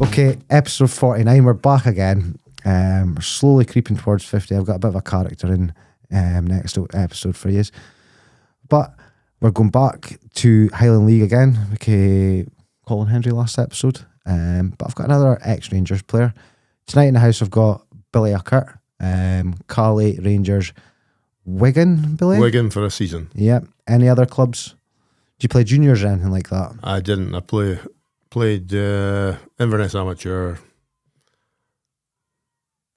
Okay, episode 49. We're back again. We're slowly creeping towards 50. I've got a bit of a character in next episode for you. But we're going back to Highland League again. Okay, Colin Hendry last episode. But I've got another ex-Rangers player. Tonight in the house I've got Billy Urquhart, Caley, Rangers, Wigan, Billy? Wigan for a season. Yep. Any other clubs? Do you play juniors or anything like that? I didn't. I played Inverness Amateur,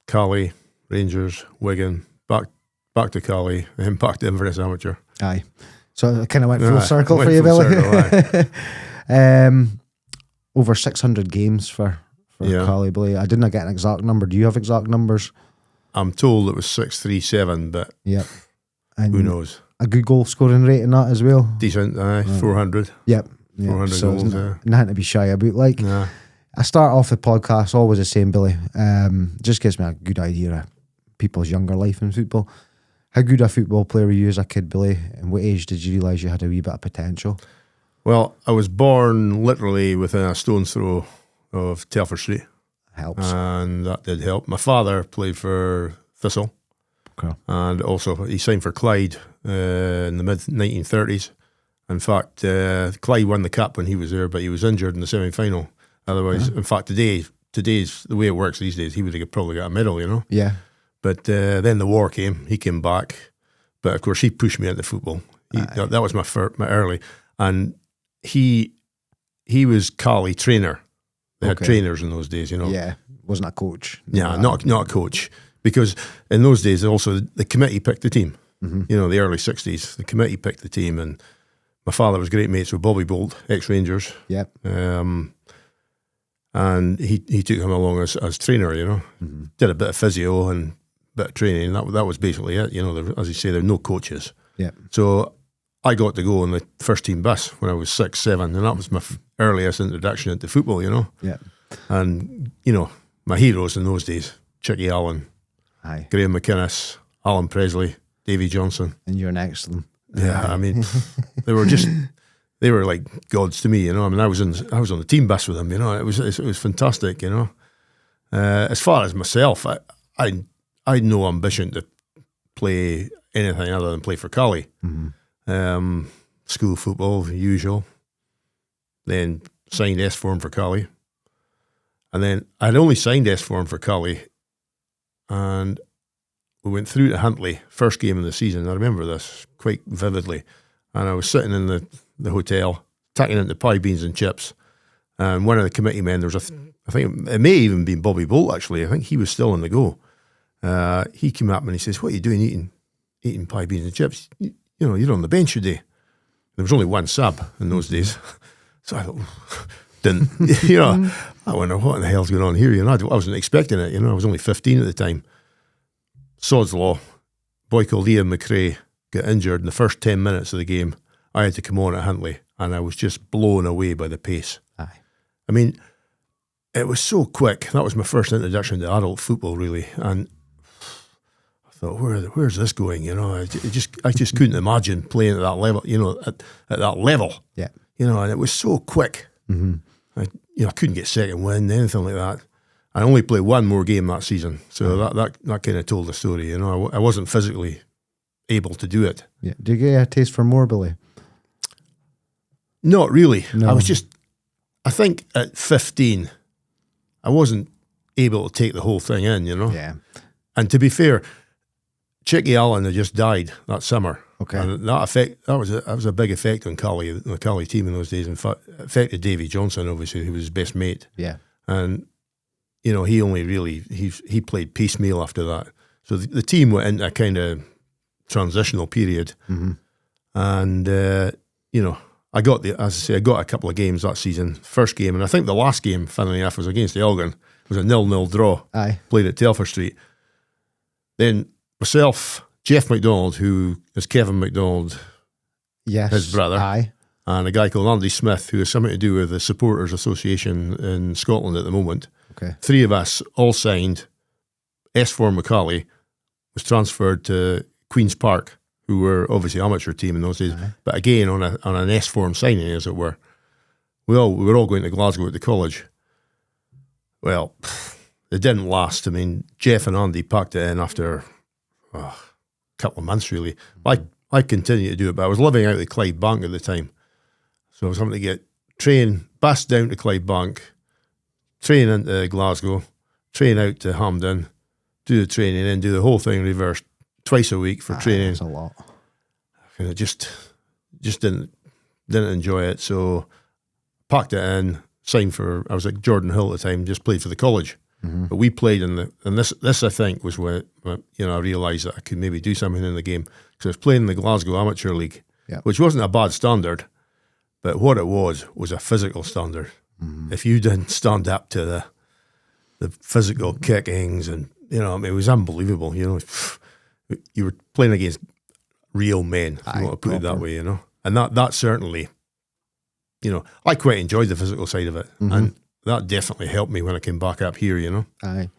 Caley, Rangers, Wigan, back to Caley, and back to Inverness Amateur. Aye. So it kind of went full circle for you, Billy. Over 600 games for Caley, Billy. I didn't get an exact number. Do you have exact numbers? I'm told it was 637, but yep. And who knows? A good goal scoring rate in that as well. Decent, 400. Yep. 400 so goals, nothing to be shy about. Like, nah. I start off the podcast always the same, Billy. Just gives me a good idea of people's younger life in football. How good a football player were you as a kid, Billy? And what age did you realise you had a wee bit of potential? Well, I was born literally within a stone's throw of Telford Street. Helps. And that did help. My father played for Thistle. Okay. And also he signed for Clyde in the mid-1930s. In fact, Clyde won the cup when he was there, but he was injured in the semi-final. Otherwise, in fact, today's the way it works these days, he would have probably got a medal, you know? Yeah. But then the war came, he came back. But of course, he pushed me into football. That was my early. And he was Caley trainer. They had trainers in those days, you know? Yeah, wasn't a coach. Yeah, not a coach. Because in those days, also, the committee picked the team. Mm-hmm. You know, the early 60s, the committee picked the team, and my father was great mates with Bobby Bolt, ex-Rangers. Yep. And he took him along as trainer, you know. Mm-hmm. Did a bit of physio and a bit of training. That was basically it, you know. As you say, there were no coaches. Yeah. So I got to go on the first team bus when I was 6, 7, and that was my earliest introduction into football, you know. Yeah. And, you know, my heroes in those days, Chicky Allen, aye, Graham McInnes, Alan Presley, Davy Johnson. And you're next to them. Yeah, I mean, they were like gods to me, you know. I mean, I was on the team bus with them, you know. It was fantastic, you know. As far as myself, I had no ambition to play anything other than play for Caley. Mm-hmm. School football, the usual. Then signed S form for Caley, and then I'd only signed S form for Caley, and we went through to Huntly, first game of the season. I remember this quite vividly. And I was sitting in the hotel, tucking into pie, beans and chips. And one of the committee men, there was I think it may even been Bobby Bolt, actually. I think he was still on the go. He came up and he says, "What are you doing eating pie, beans and chips? You know, you're on the bench today." There was only one sub in those days. So I thought, you know, I wonder what the hell's going on here. You know, I wasn't expecting it. You know, I was only 15 at the time. Sod's law, boy called Ian McRae got injured in the first 10 minutes of the game. I had to come on at Huntly, and I was just blown away by the pace. Aye. I mean, it was so quick. That was my first introduction to adult football, really. And I thought, where's this going? You know, I just couldn't imagine playing at that level. You know, at that level. Yeah. You know, and it was so quick. Mm-hmm. I couldn't get second win, anything like that. I only played one more game that season, so that kind of told the story. You know, I wasn't physically able to do it. Yeah. Do you get a taste for more, Billy? Not really. No. I think at 15, I wasn't able to take the whole thing in, you know? Yeah. And to be fair, Chicky Allen had just died that summer. Okay. And that was a big effect on Caley, the Caley team in those days. In fact, it affected Davy Johnson, obviously, who was his best mate. Yeah. And you know, he played piecemeal after that. So the team went into a kind of transitional period. Mm-hmm. And, you know, I got a couple of games that season. First game, and I think the last game, funnily enough, was against the Elgin. It was a 0-0 draw. Aye. Played at Telford Street. Then myself, Jeff McDonald, who is Kevin McDonald, yes, his brother. Aye. And a guy called Andy Smith, who has something to do with the Supporters Association in Scotland at the moment. Okay. 3 of us all signed. S4 Macaulay was transferred to Queen's Park, who were obviously amateur team in those days, but again on an S form signing, as it were. We were all going to Glasgow at the college. Well, it didn't last. I mean, Jeff and Andy packed it in after a couple of months, really. I continued to do it, but I was living out of Clydebank at the time. So I was having to get bus down to Clydebank, train into Glasgow, train out to Hampden, do the training, and do the whole thing reversed twice a week for training. That's a lot. And I just didn't enjoy it. So packed it in, signed for, I was at Jordan Hill at the time, just played for the college. Mm-hmm. But we played and this I think was when I realised that I could maybe do something in the game. Because I was playing in the Glasgow Amateur League, which wasn't a bad standard, but what it was a physical standard. Mm-hmm. If you didn't stand up to the physical kickings and, it was unbelievable, You were playing against real men, if you want to put it that way, And that certainly, I quite enjoyed the physical side of it. Mm-hmm. And that definitely helped me when I came back up here, Aye.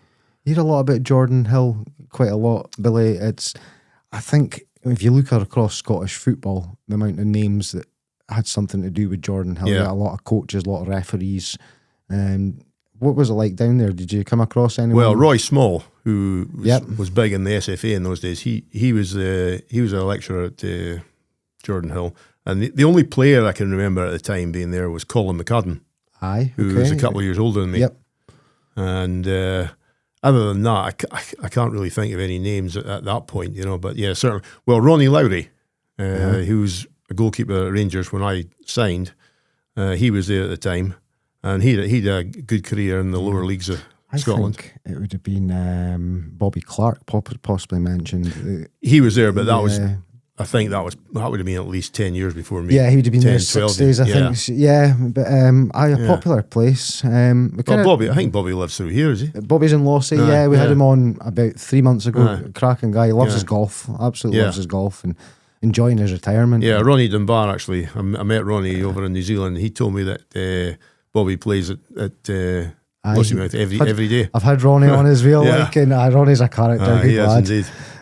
You hear a lot about Jordan Hill, quite a lot, Billy. I think if you look across Scottish football, the amount of names that had something to do with Jordan Hill, a lot of coaches, a lot of referees. What was it like down there? Did you come across anyone? Well, Roy Small, who was big in the SFA in those days, he was a lecturer at Jordan Hill, and the only player I can remember at the time being there was Colin McCadden, who was a couple of years older than me. Yep. And other than that, I can't really think of any names at that point, But yeah, certainly. Well, Ronnie Lowry, who was a goalkeeper at Rangers when I signed, he was there at the time. And he had a good career in the lower leagues of Scotland. I think it would have been Bobby Clark, possibly mentioned. He was there, but that was, I think that would have been at least 10 years before me. Yeah, he would have been 10, there 60s, I think. Yeah, but a popular place. Bobby, I think Bobby lives through here, is he? Bobby's in Lossy, we had him on about 3 months ago. Cracking guy, loves his golf, absolutely loves his golf, and enjoying his retirement. Yeah, Ronnie Dunbar, actually. I met Ronnie over in New Zealand. He told me that Bobby plays at Lossiemouth every day. I've had Ronnie on as well, and Ronnie's a character, good lad.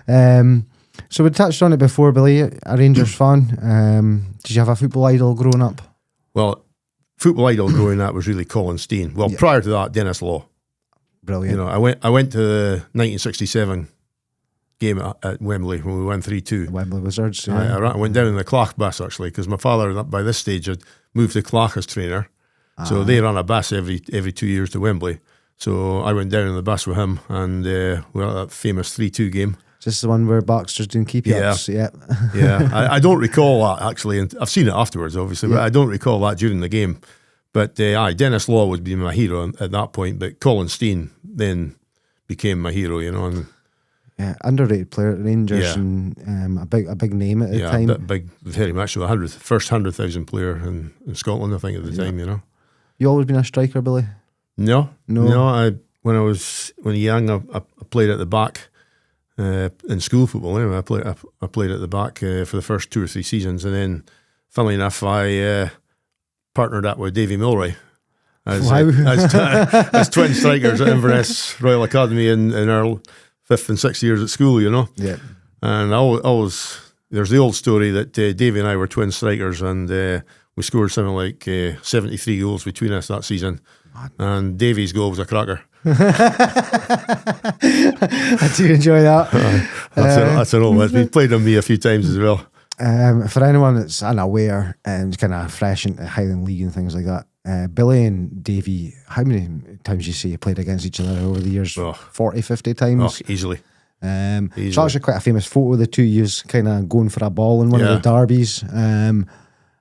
Indeed. So we touched on it before, Billy, a Rangers fan. Did you have a football idol growing up? Well, football idol growing up was really Colin Steen. Well, prior to that, Dennis Law. Brilliant. I went to the 1967 game at Wembley when we won 3-2. Wembley Wizards. Yeah. I went down in the Clark bus, actually, because my father, by this stage, had moved to Clark as trainer. So they ran a bus every 2 years to Wembley. So I went down in the bus with him, and we were at that famous 3-2 game. Is this the one where Baxter's doing keepy-ups? Yeah. I don't recall that, actually. And I've seen it afterwards, obviously, but I don't recall that during the game. But Dennis Law would be my hero at that point, but Colin Steen then became my hero, And underrated player at Rangers, and a big name at the time. Yeah, big, very much so. First 100,000 player in Scotland, I think, at the time, You always been a striker, Billy? No. When I was young, I played at the back in school football. Anyway, I played at the back for the first 2 or 3 seasons, and then, funnily enough, I partnered up with Davy Milroy as twin strikers at Inverness Royal Academy in our 5th and 6th years at school. Yeah. And I always there's the old story that Davy and I were twin strikers, and we scored something like 73 goals between us that season. And Davy's goal was a cracker. I do enjoy that. That's an old one. We've played on me a few times as well. For anyone that's unaware and kind of fresh into Highland League and things like that, Billy and Davy, how many times you say you played against each other over the years? 40, 50 times? Easily. It's actually quite a famous photo of the two of you kind of going for a ball in one of the derbies.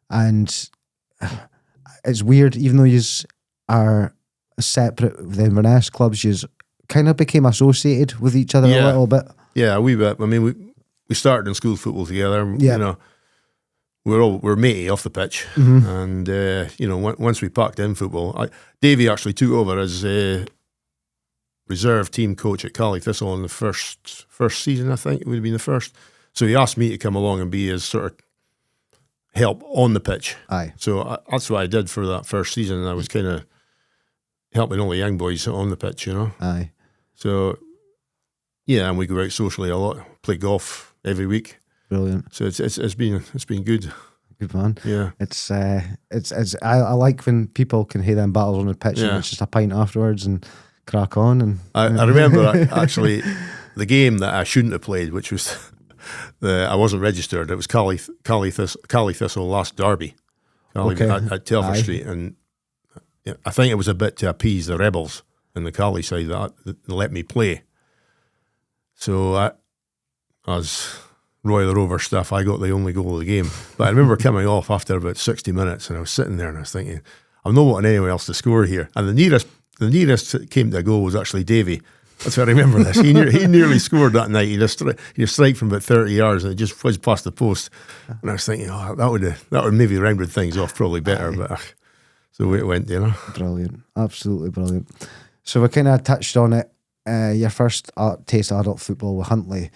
And it's weird, even though you are separate with the Inverness clubs, you kind of became associated with each other a little bit. Yeah, a wee bit. I mean, we started in school football together. We're matey off the pitch, and once we packed in football, Davy actually took over as reserve team coach at Caley Thistle in the first season. I think it would have been the first. So he asked me to come along and be his sort of help on the pitch. Aye. So that's what I did for that first season, and I was kind of helping all the young boys on the pitch, Aye. So and we go out socially a lot, play golf every week. Brilliant. So it's been good. Good man. Yeah. I like when people can hear them battles on the pitch and it's just a pint afterwards and crack on. And I remember actually the game that I shouldn't have played, which was I wasn't registered. It was Caley Thistle last derby at Telford Street, and I think it was a bit to appease the rebels in the Caley side that they let me play. So as Roy the Rover stuff, I got the only goal of the game. But I remember coming off after about 60 minutes, and I was sitting there and I was thinking, I'm not wanting anyone else to score here. And the nearest that came to a goal was actually Davy. That's what I remember this. He nearly scored that night. He just strike from about 30 yards and it just whizzed past the post. And I was thinking, that would maybe rounded things off probably better. But that's the way it went, you know. Brilliant. Absolutely brilliant. So we kind of touched on it. Your first taste of adult football with Huntly.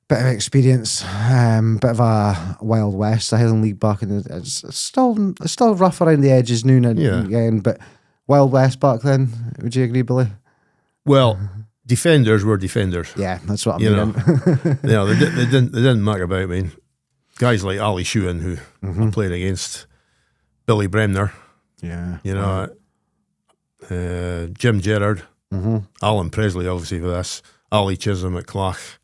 Bit of experience, bit of a Wild West, the Highland League back in the, it's still rough around the edges now and again, but Wild West back then, would you agree, Billy? Well, defenders were defenders. Yeah, that's what I mean. They didn't muck about. I mean, guys like Ali Shewan, who I played against, Billy Bremner, Jim Gerrard, Alan Presley, obviously for this, Ali Chisholm at Clach.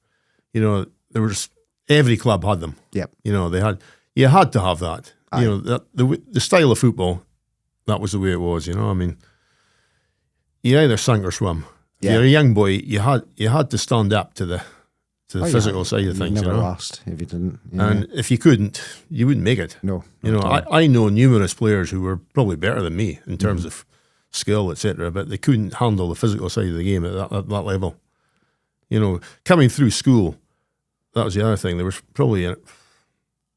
You know, there was every club had them. Yep. You know, you had to have that. Aye. You know, the style of football, that was the way it was. You know, I mean, you either sunk or swim. Yeah. You're a young boy. You had to stand up to the physical side of things. You never know? Lost if you didn't. Yeah. And if you couldn't, you wouldn't make it. No. You know, I know numerous players who were probably better than me in terms of skill, etc., but they couldn't handle the physical side of the game at that level. You know, coming through school, that was the other thing. There was probably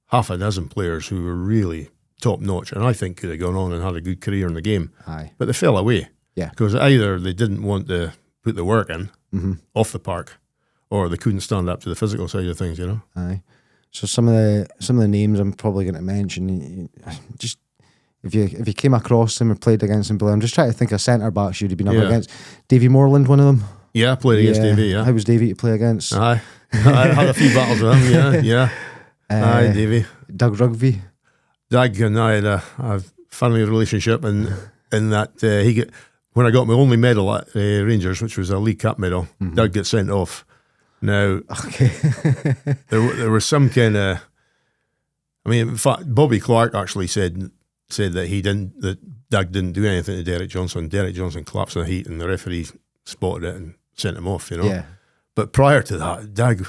half a dozen players who were really top notch, and I think could have gone on and had a good career in the game. Aye. But they fell away. Yeah. Because either they didn't want to put the work in off the park, or they couldn't stand up to the physical side of things. You know. Aye. So some of the names I'm probably going to mention, just if you came across them or played against them, Billy, I'm just trying to think of centre backs you'd have been up against. Davy Moreland, one of them. Yeah, I played against Davy. Yeah. How was Davy to play against? Aye. I had a few battles with him. Yeah. Aye, Davy. Doug Rugby. Doug and I had a family relationship, and in that when I got my only medal at Rangers, which was a League Cup medal, Doug got sent off. Now, there was some kind of, I mean, in fact, Bobby Clark actually said that Doug didn't do anything to Derek Johnson. Derek Johnson collapsed in the heat, and the referee spotted it and sent him off. You know. Yeah. But prior to that, Doug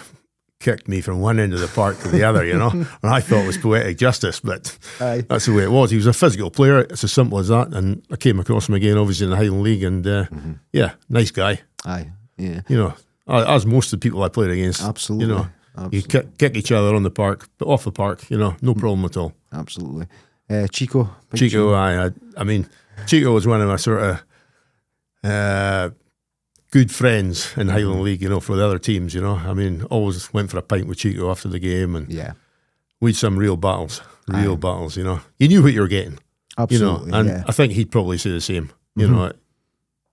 kicked me from one end of the park to the other, you know, and I thought it was poetic justice, but that's the way it was. He was a physical player, it's as simple as that, and I came across him again, obviously, in the Highland League, and nice guy. Aye, yeah. You know, as most of the people I played against. Absolutely. You know, absolutely. You kick each other on the park, but off the park, you know, no problem at all. Absolutely. Chico. Chico, I mean, Chico was one of my sort of good friends in Highland League, you know, for the other teams, you know. I mean, always went for a pint with Chico after the game, and we had some real battles, you know. You knew what you were getting. Absolutely, you know, and I think he'd probably say the same. You know,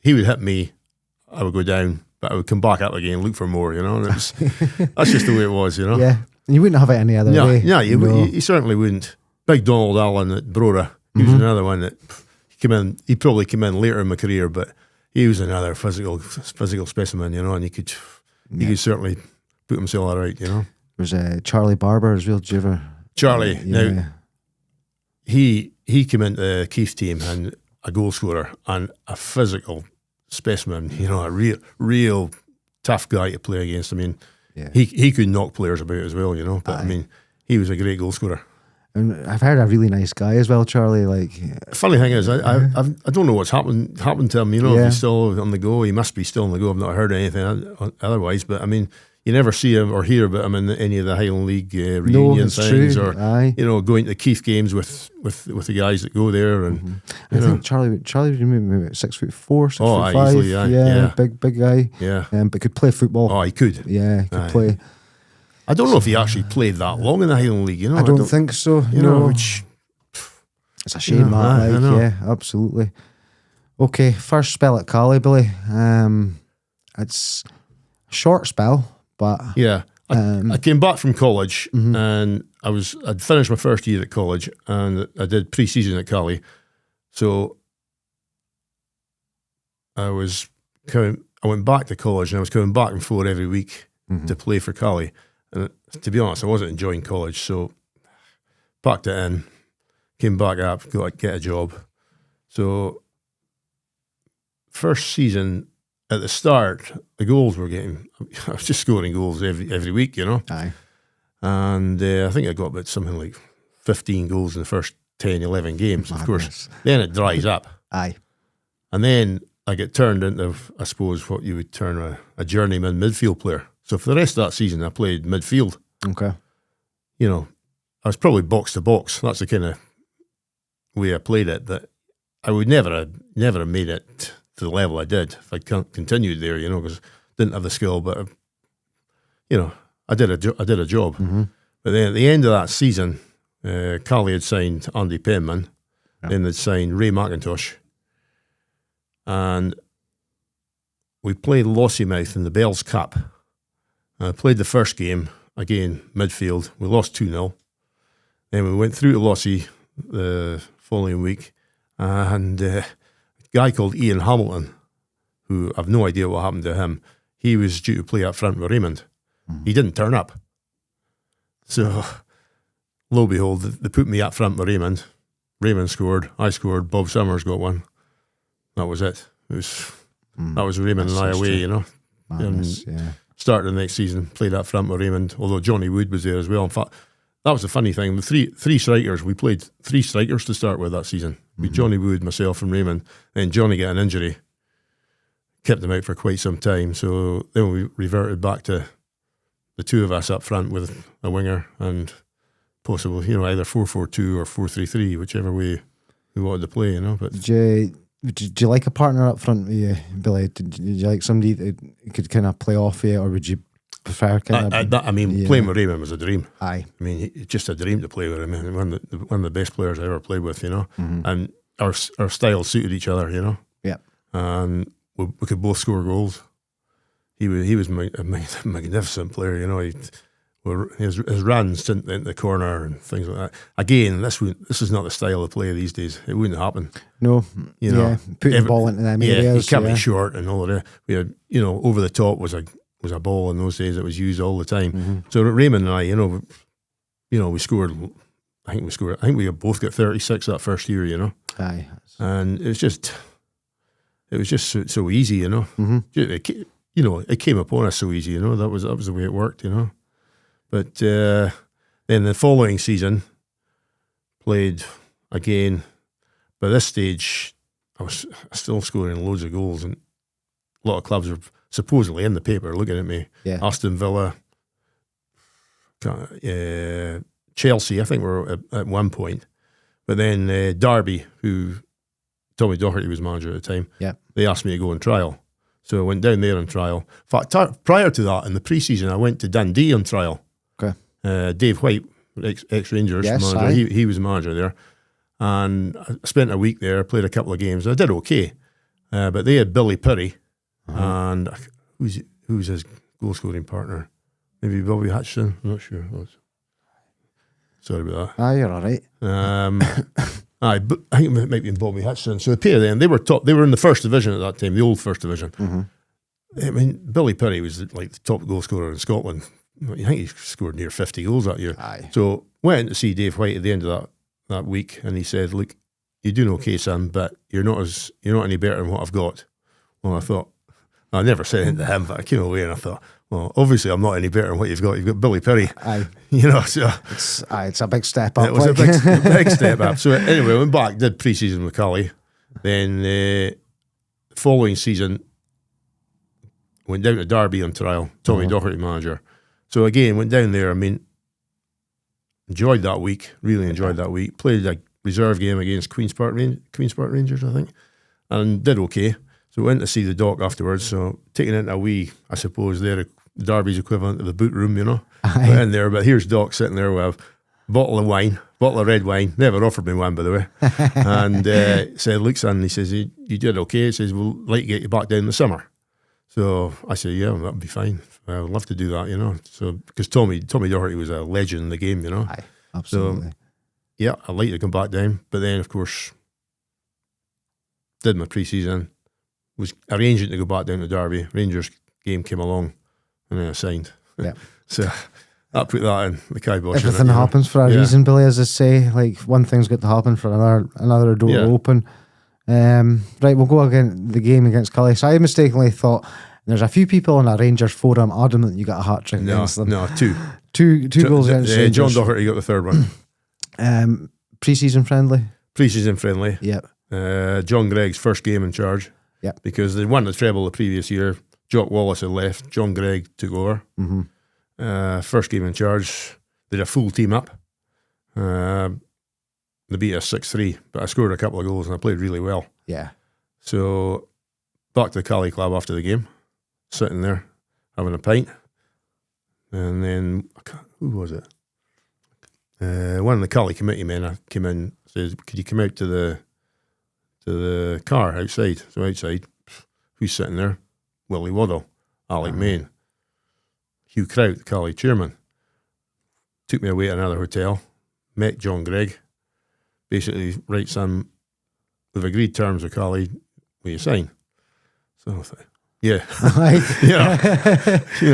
he would hit me, I would go down, but I would come back up again, look for more, you know. And that's just the way it was, you know. Yeah, you wouldn't have it any other way. Yeah, you certainly wouldn't. Big Donald Allen at Brora, he was another one that he probably came in later in my career, but he was another physical specimen, you know, and he could certainly put himself all right, you know. There's Charlie Barber as well. Did you ever? Charlie, now he came into the Keith team and a goal scorer and a physical specimen, you know, a real tough guy to play against. I mean, he could knock players about as well, you know. But I mean, he was a great goal scorer. And I've heard a really nice guy as well, Charlie. Like, funny thing is, I don't know what's happened to him. You know, if he's still on the go, he must be still on the go. I've not heard anything otherwise. But I mean, you never see him or hear about him in any of the Highland League reunion things, or you know, going to Keith games with the guys that go there. And I think Charlie was maybe 6'4", 6'5". Easily, yeah, big guy. Yeah, but could play football. Oh, he could. Yeah, he could play. I don't know if he actually played that long in the Highland League, you know. I don't think so. You know, which it's a shame, yeah, absolutely. Okay, first spell at Caley, Billy. It's a short spell, but I came back from college and I'd finished my first year at college and I did pre-season at Caley. So I went back to college, and I was coming back and forth every week to play for Caley. And to be honest, I wasn't enjoying college, so packed it in, came back up, got to get a job. So first season, at the start, the goals were getting. I was just scoring goals every week, you know. Aye. And I think I got about something like 15 goals in the first 10, 11 games. Madness. Of course, then it dries up. Aye. And then I get turned into, I suppose, what you would term a journeyman midfield player. So for the rest of that season, I played midfield. Okay. You know, I was probably box to box. That's the kind of way I played it. That I would never have made it to the level I did if I continued there. You know, because I didn't have the skill. But you know, I did a job. Mm-hmm. But then at the end of that season, Caley had signed Andy Penman, then they'd signed Ray McIntosh, and we played Lossiemouth in the Bells Cup. I played the first game, again, midfield. We lost 2-0. Then we went through to Lossie the following week, and a guy called Ian Hamilton, who I've no idea what happened to him, he was due to play up front with Raymond. He didn't turn up. So, lo and behold, they put me up front with Raymond. Raymond scored, I scored, Bob Summers got one. That was it. That was Raymond and I away, you know. Madness, yeah. Started the next season, played up front with Raymond, although Johnny Wood was there as well. In fact, that was the funny thing. The three strikers, we played 3 strikers to start with that season. We Johnny Wood, myself and Raymond. Then Johnny got an injury. Kept him out for quite some time. So then we reverted back to the 2 of us up front with a winger and possible, you know, either 4-4-2 or 4-3-3, whichever way we wanted to play, you know. But Did you like a partner up front with you, Billy? Did you like somebody that could kind of play off you, or would you prefer kind of? Playing with Raymond was a dream. Aye. I mean, it's just a dream to play with him. I mean, one of the best players I ever played with, you know. And our styles suited each other, you know. Yeah. And we could both score goals. He was a magnificent player, you know. His runs into the corner and things like that. Again, this is not the style of play these days. It wouldn't happen. No, you know, putting the ball into them areas. You can't be short and all of that. We had, you know, over the top was a ball in those days that was used all the time. So Raymond and I, you know, we scored. I think we both got 36 that first year, you know. Aye. And it was just so easy, you know. It came upon us so easy, you know. That was the way it worked, you know. But then the following season, played again. By this stage, I was still scoring loads of goals, and a lot of clubs were supposedly in the paper looking at me. Yeah. Aston Villa, Chelsea, I think were at one point. But then Derby, who Tommy Doherty was manager at the time, they asked me to go on trial. So I went down there on trial. In fact, prior to that, in the pre-season, I went to Dundee on trial. Okay. Dave White, ex-Rangers manager, he was manager there. And I spent a week there, played a couple of games. I did okay. But they had Billy Urquhart, and who's his goal-scoring partner? Maybe Bobby Hutchison? I'm not sure. Sorry about that. Aye, you're all right. I think it might be Bobby Hutchison. So the pair of them, they were top. They were in the first division at that time, the old first division. I mean, Billy Urquhart was like the top goal scorer in Scotland. I think he scored near 50 goals that year. Aye. So went in to see Dave White at the end of that week, and he said, "Look, you're doing okay, son, but you're not any better than what I've got." Well, I thought, I never said anything to him, but I came away and I thought, well, obviously I'm not any better than what you've got. You've got Billy Urquhart. Aye. You know, so it's a big step up. it was a big step up. So anyway, I went back, did pre-season with Caley. Then the following season, went down to Derby on trial, Tommy Doherty manager. So again, went down there. I mean, enjoyed that week, really enjoyed that week. Played a reserve game against Queen's Park Rangers, I think, and did okay. So went to see the doc afterwards. So taking it into a wee, I suppose, the Derby's equivalent of the boot room, you know. Went in there, but here's Doc sitting there with a bottle of red wine. Never offered me one, by the way. And said, "Look, son," he says, you did okay. He says, "We'll like to get you back down in the summer." So I said, "Yeah, that'd be fine. I'd love to do that, you know." So because Tommy Doherty was a legend in the game, you know. Aye, absolutely. So, yeah, I'd like to come back down. But then, of course, did my pre-season, was arranging to go back down to Derby. Rangers game came along, and then I signed. Yeah. So I put that in the kibosh. Everything happens for a reason, Billy, as I say. Like, one thing's got to happen for another door to open. Right, we'll go again the game against Caley. So I mistakenly thought there's a few people on a Rangers forum adamant that you got a hat trick against them. No, two. Two goals against Rangers. John Doherty got the third one. Pre-season friendly. Pre-season friendly. Yep. John Gregg's first game in charge. Yep. Because they won the treble the previous year. Jock Wallace had left. John Gregg took over. Mm-hmm. First game in charge. They had a full team up. They beat us 6-3, but I scored a couple of goals and I played really well. Yeah. So back to the Caley club after the game, sitting there having a pint, and then who was it? One of the Caley committee men came in, says, "Could you come out to the car outside?" So outside, who's sitting there? Willie Waddle, Alec Main, Hugh Kraut, the Caley chairman. Took me away to another hotel, met John Gregg. Basically, right, son, we've agreed terms with Caley, will you sign? So I thought, yeah.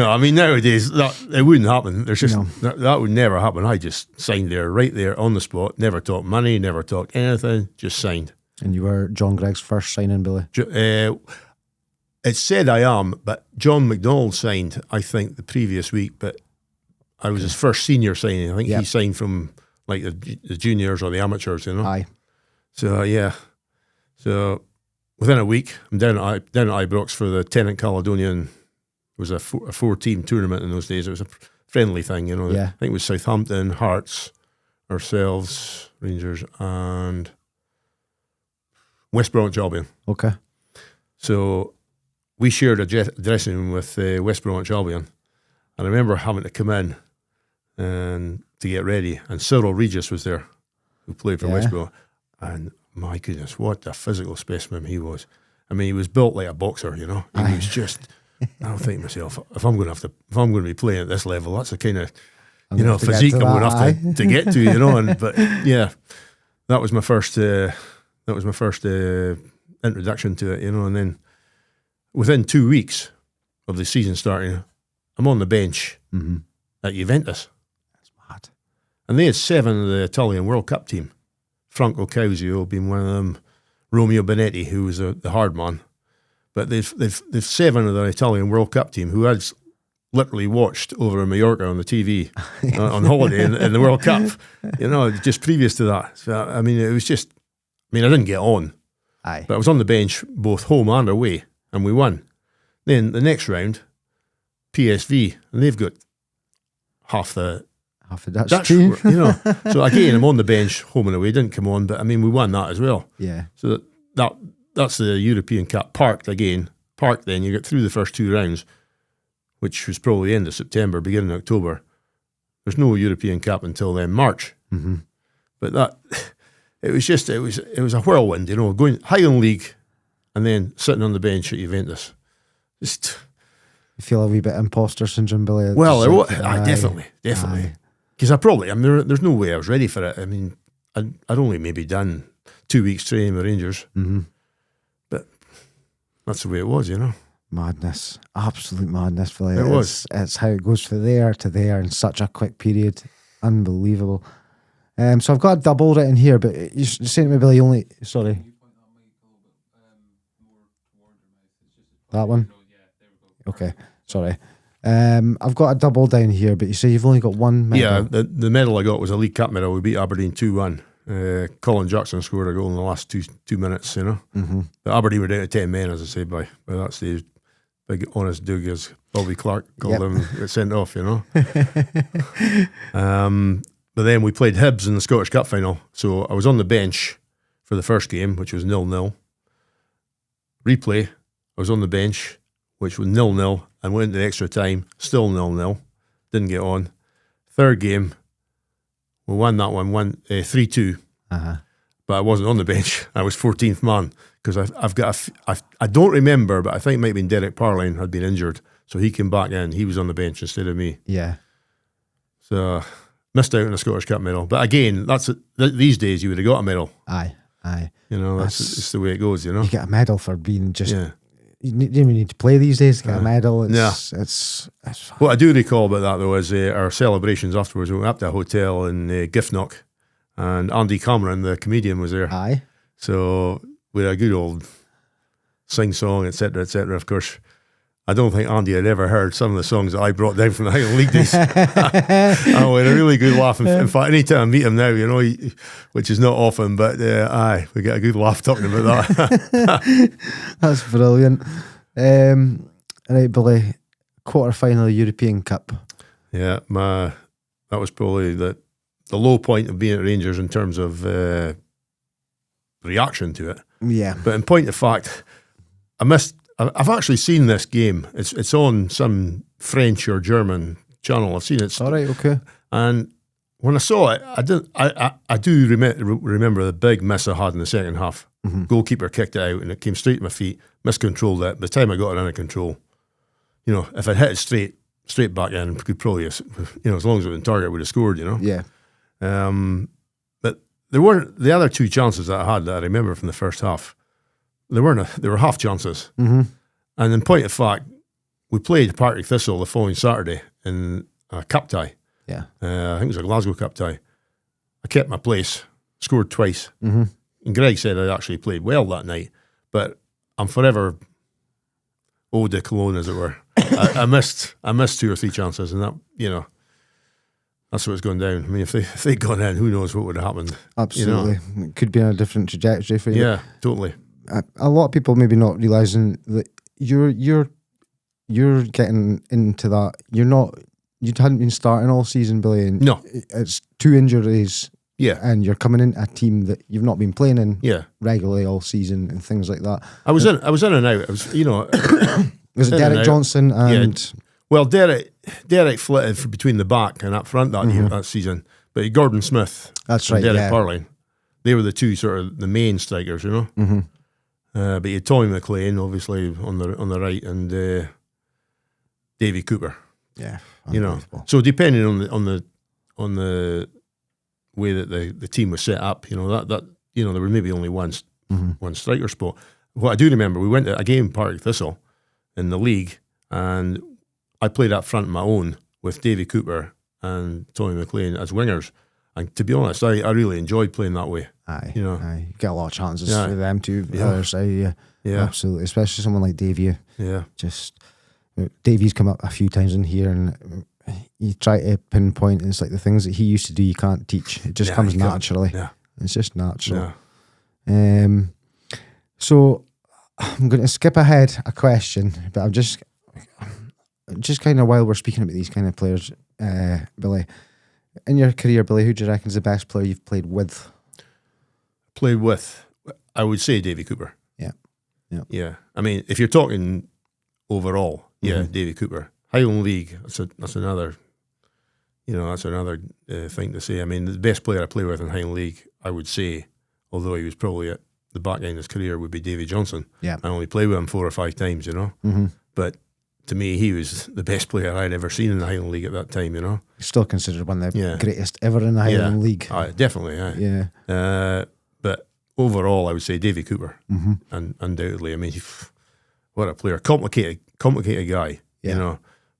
I mean, nowadays, it wouldn't happen. There's just, that would never happen. I just signed there, right there, on the spot, never talked money, never talked anything, just signed. And you were John Gregg's first signing, Billy? It said I am, but John McDonald signed, I think, the previous week, but I was his first senior signing. I think he signed from like the juniors or the amateurs, Aye. So, yeah. So, within a week, I'm down at Ibrox for the Tenant Caledonian. It was a four-team tournament in those days. It was a friendly thing, Yeah. I think it was Southampton, Hearts, ourselves, Rangers, and West Bromwich Albion. Okay. So, we shared a dressing room with West Bromwich Albion. And I remember having to come in and to get ready. And Cyril Regis was there, who played for West Bromwich. And my goodness, what a physical specimen he was. I mean, he was built like a boxer, He was just, I don't think to myself, if I'm going to be playing at this level, that's the kind of, physique I'm going to have to get to, but yeah, that was my first introduction to it, and then within 2 weeks of the season starting, I'm on the bench at Juventus. That's mad. And they had 7 of the Italian World Cup team. Franco Causio being one of them, Romeo Benetti, who was the hard man. But they've 7 of the Italian World Cup team who I'd literally watched over in Mallorca on the TV on holiday in the World Cup, just previous to that. So, I mean, it was just, I didn't get on. Aye. But I was on the bench both home and away, and we won. Then the next round, PSV, and they've got half the Dutch team. So again, I'm on the bench, home and away, didn't come on, but we won that as well. Yeah. So that's the European Cup. Parked then, you get through the first 2 rounds, which was probably the end of September, beginning of October. There's no European Cup until then, March. Mm-hmm. But it was a whirlwind, going Highland League and then sitting on the bench at Juventus. Just, you feel a wee bit imposter syndrome, Billy? Well, definitely. Because there's no way I was ready for it. I'd only maybe done 2 weeks training with Rangers. Mm-hmm. But that's the way it was, Madness. Absolute madness, Billy. It was. It's how it goes from there to there in such a quick period. Unbelievable. So I've got a double written here, but you're saying to me, Billy, sorry. That one? Okay, sorry. I've got a double down here, but you say you've only got one medal. Yeah, the medal I got was a League Cup medal. We beat Aberdeen 2-1. Colin Jackson scored a goal in the last two minutes, Mm-hmm. But Aberdeen were down to 10 men, as I say, by that stage. Big honest Doug, as Bobby Clark called him, got sent off, But then we played Hibs in the Scottish Cup final. So I was on the bench for the first game, which was 0-0. Replay, I was on the bench, which was 0-0, and went into extra time, still 0-0. Didn't get on. Third game, we won that one 3-2. Uh-huh. But I wasn't on the bench. I was 14th man because I don't remember, but I think it might have been Derek Parline had been injured. So he came back in. He was on the bench instead of me. Yeah. So missed out on a Scottish Cup medal. But again, these days you would have got a medal. Aye. That's the way it goes, You get a medal for being just didn't even need to play these days to get a medal. It's fine. What I do recall about that though is our celebrations afterwards. We went up to a hotel in Giffnock, and Andy Cameron, the comedian, was there. Aye. So we had a good old sing-song, etc., etc. Of course, I don't think Andy had ever heard some of the songs that I brought down from the Highland League days. I had a really good laugh. In fact, any time I meet him now, which is not often, but we get a good laugh talking about that. That's brilliant. Right, Billy, quarter-final European Cup. Yeah, that was probably the low point of being at Rangers in terms of reaction to it. Yeah. But in point of fact, I've actually seen this game. It's on some French or German channel. I've seen it. All right, okay. And when I saw it, I do remember the big miss I had in the second half. Mm-hmm. Goalkeeper kicked it out and it came straight to my feet. Miscontrolled it. By the time I got it under control, if I'd hit it straight back in, could probably, as long as it was in target, I would have scored. Yeah. But there weren't the other two chances that I had that I remember from the first half. They were half chances. Mm-hmm. And in point of fact, we played Partick Thistle the following Saturday in a cup tie. Yeah. I think it was a Glasgow cup tie. I kept my place, scored twice. Mm-hmm. And Greg said I actually played well that night, but I'm forever eau de cologne, as it were. I missed 2 or 3 chances, and that, that's what's gone down. I mean, if they'd gone in, who knows what would have happened. Absolutely. It could be on a different trajectory for you. Yeah, totally. A lot of people maybe not realising that you're getting into that. You hadn't been starting all season, Billy, and no, it's 2 injuries. Yeah, and you're coming in a team that you've not been playing in regularly all season and things like that. I was in and out. I was, was it Derek Johnson and? Yeah. Well, Derek flitted between the back and up front that season, but Gordon Smith, that's right, Derek Parling, they were the two sort of the main strikers, Mm-hmm. But you had Tommy McLean, obviously on the right, and Davy Cooper. Yeah, so depending on the way that the team was set up, there were maybe only one striker spot. What I do remember, we went to a game in Partick Thistle in the league, and I played up front on my own with Davy Cooper and Tommy McLean as wingers. And to be honest, I really enjoyed playing that way. Aye, you get a lot of chances for them too. The Yeah. other side, yeah, absolutely. Especially someone like Davy. Yeah, Davy's come up a few times in here, and you try to pinpoint, and it's like the things that he used to do you can't teach. It just comes naturally. Yeah, it's just natural. Yeah. So I'm going to skip ahead a question, but I'm just kind of, while we're speaking about these kind of players, Billy, in your career, Billy, who do you reckon is the best player you've played with? I would say Davy Cooper. Yeah. I mean, if you're talking overall, Davy Cooper. Highland League, that's another thing to say. I mean, the best player I play with in Highland League, I would say, although he was probably at the back end of his career, would be Davy Johnson. Yeah. I only played with him 4 or 5 times, Mm-hmm. But to me, he was the best player I'd ever seen in the Highland League at that time, Still considered one of the greatest ever in the Highland League. Definitely, Yeah. But overall, I would say Davy Cooper, and undoubtedly. I mean, what a player! Complicated guy,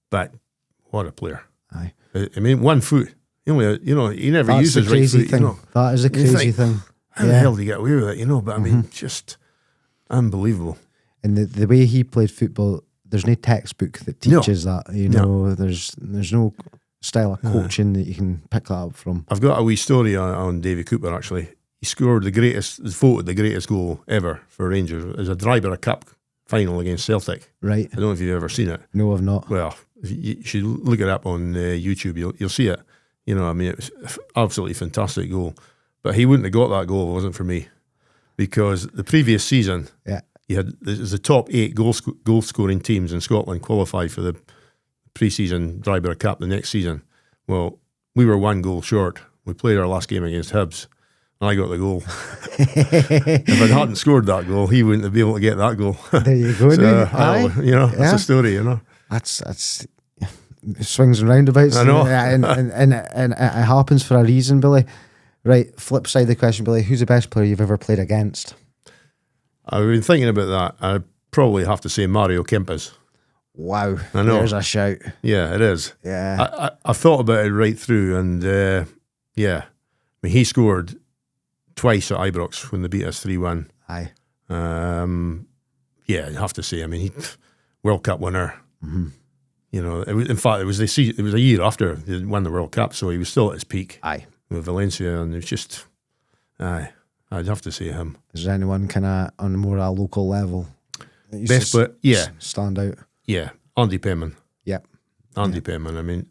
but what a player! Aye. I mean, 1 foot. He never used his right foot. Thing. That is a crazy thing. How the hell did he get away with it? But I mean, just unbelievable. And the way he played football, there's no textbook that teaches that. There's no style of coaching that you can pick that up from. I've got a wee story on Davy Cooper, actually. He scored the greatest goal ever for Rangers. It was a Dryborough Cup final against Celtic. Right. I don't know if you've ever seen it. No, I've not. Well, you should look it up on YouTube. You'll see it. I mean, it was absolutely fantastic goal. But he wouldn't have got that goal if it wasn't for me, because the previous season, it was the top 8 goal scoring teams in Scotland qualified for the pre-season Dryborough Cup the next season. Well, we were 1 goal short. We played our last game against Hibs, and I got the goal. If I hadn't scored that goal, he wouldn't have been able to get that goal. There you go. That's a story. That's swings and roundabouts. I know, and it happens for a reason, Billy. Right, flip side of the question, Billy. Who's the best player you've ever played against? I've been thinking about that. probably have to say Mario Kempes. Wow. I know. There's a shout. Yeah, it is. Yeah. I thought about it right through, and yeah, I mean, he scored twice at Ibrox when they beat us 3-1. Aye. Yeah, I have to say, I mean, he World Cup winner. Mm-hmm. You know, in fact, it was a year after he won the World Cup, so he was still at his peak. Aye. With Valencia, and it was just, I'd have to say him. Is there anyone kind of on more a local level that used Best to player, yeah, stand out? yeah, Andy Penman. Yep. Andy Penman. I mean,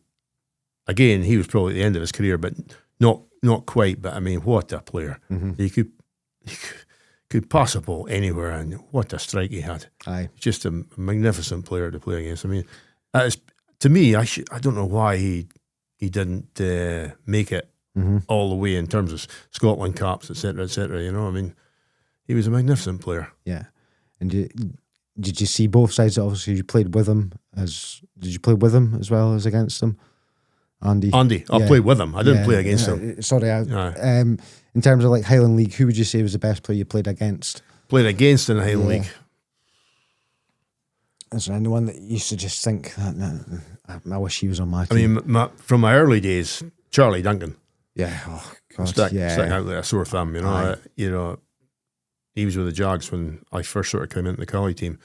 again, he was probably at the end of his career, but not quite. But I mean, what a player! Mm-hmm. He could pass a ball anywhere, and what a strike he had. Aye. Just a magnificent player to play against. I mean, to me, I don't know why he didn't make it all the way in terms of Scotland caps, etc., etc. You know, I mean, he was a magnificent player. Yeah. And did you see both sides? Obviously, you played with him. Did you play with him as well as against him? Andy, I played with him. I didn't play against him. Sorry, in terms of like Highland League, who would you say was the best player you played against? Played against in the Highland League. Is there anyone that you used to just think that I wish he was on my I team? mean, from my early days, Charlie Duncan. Yeah, oh God, Stuck out like a sore thumb, you know. He was with the Jags when I first sort of came into the Caley team.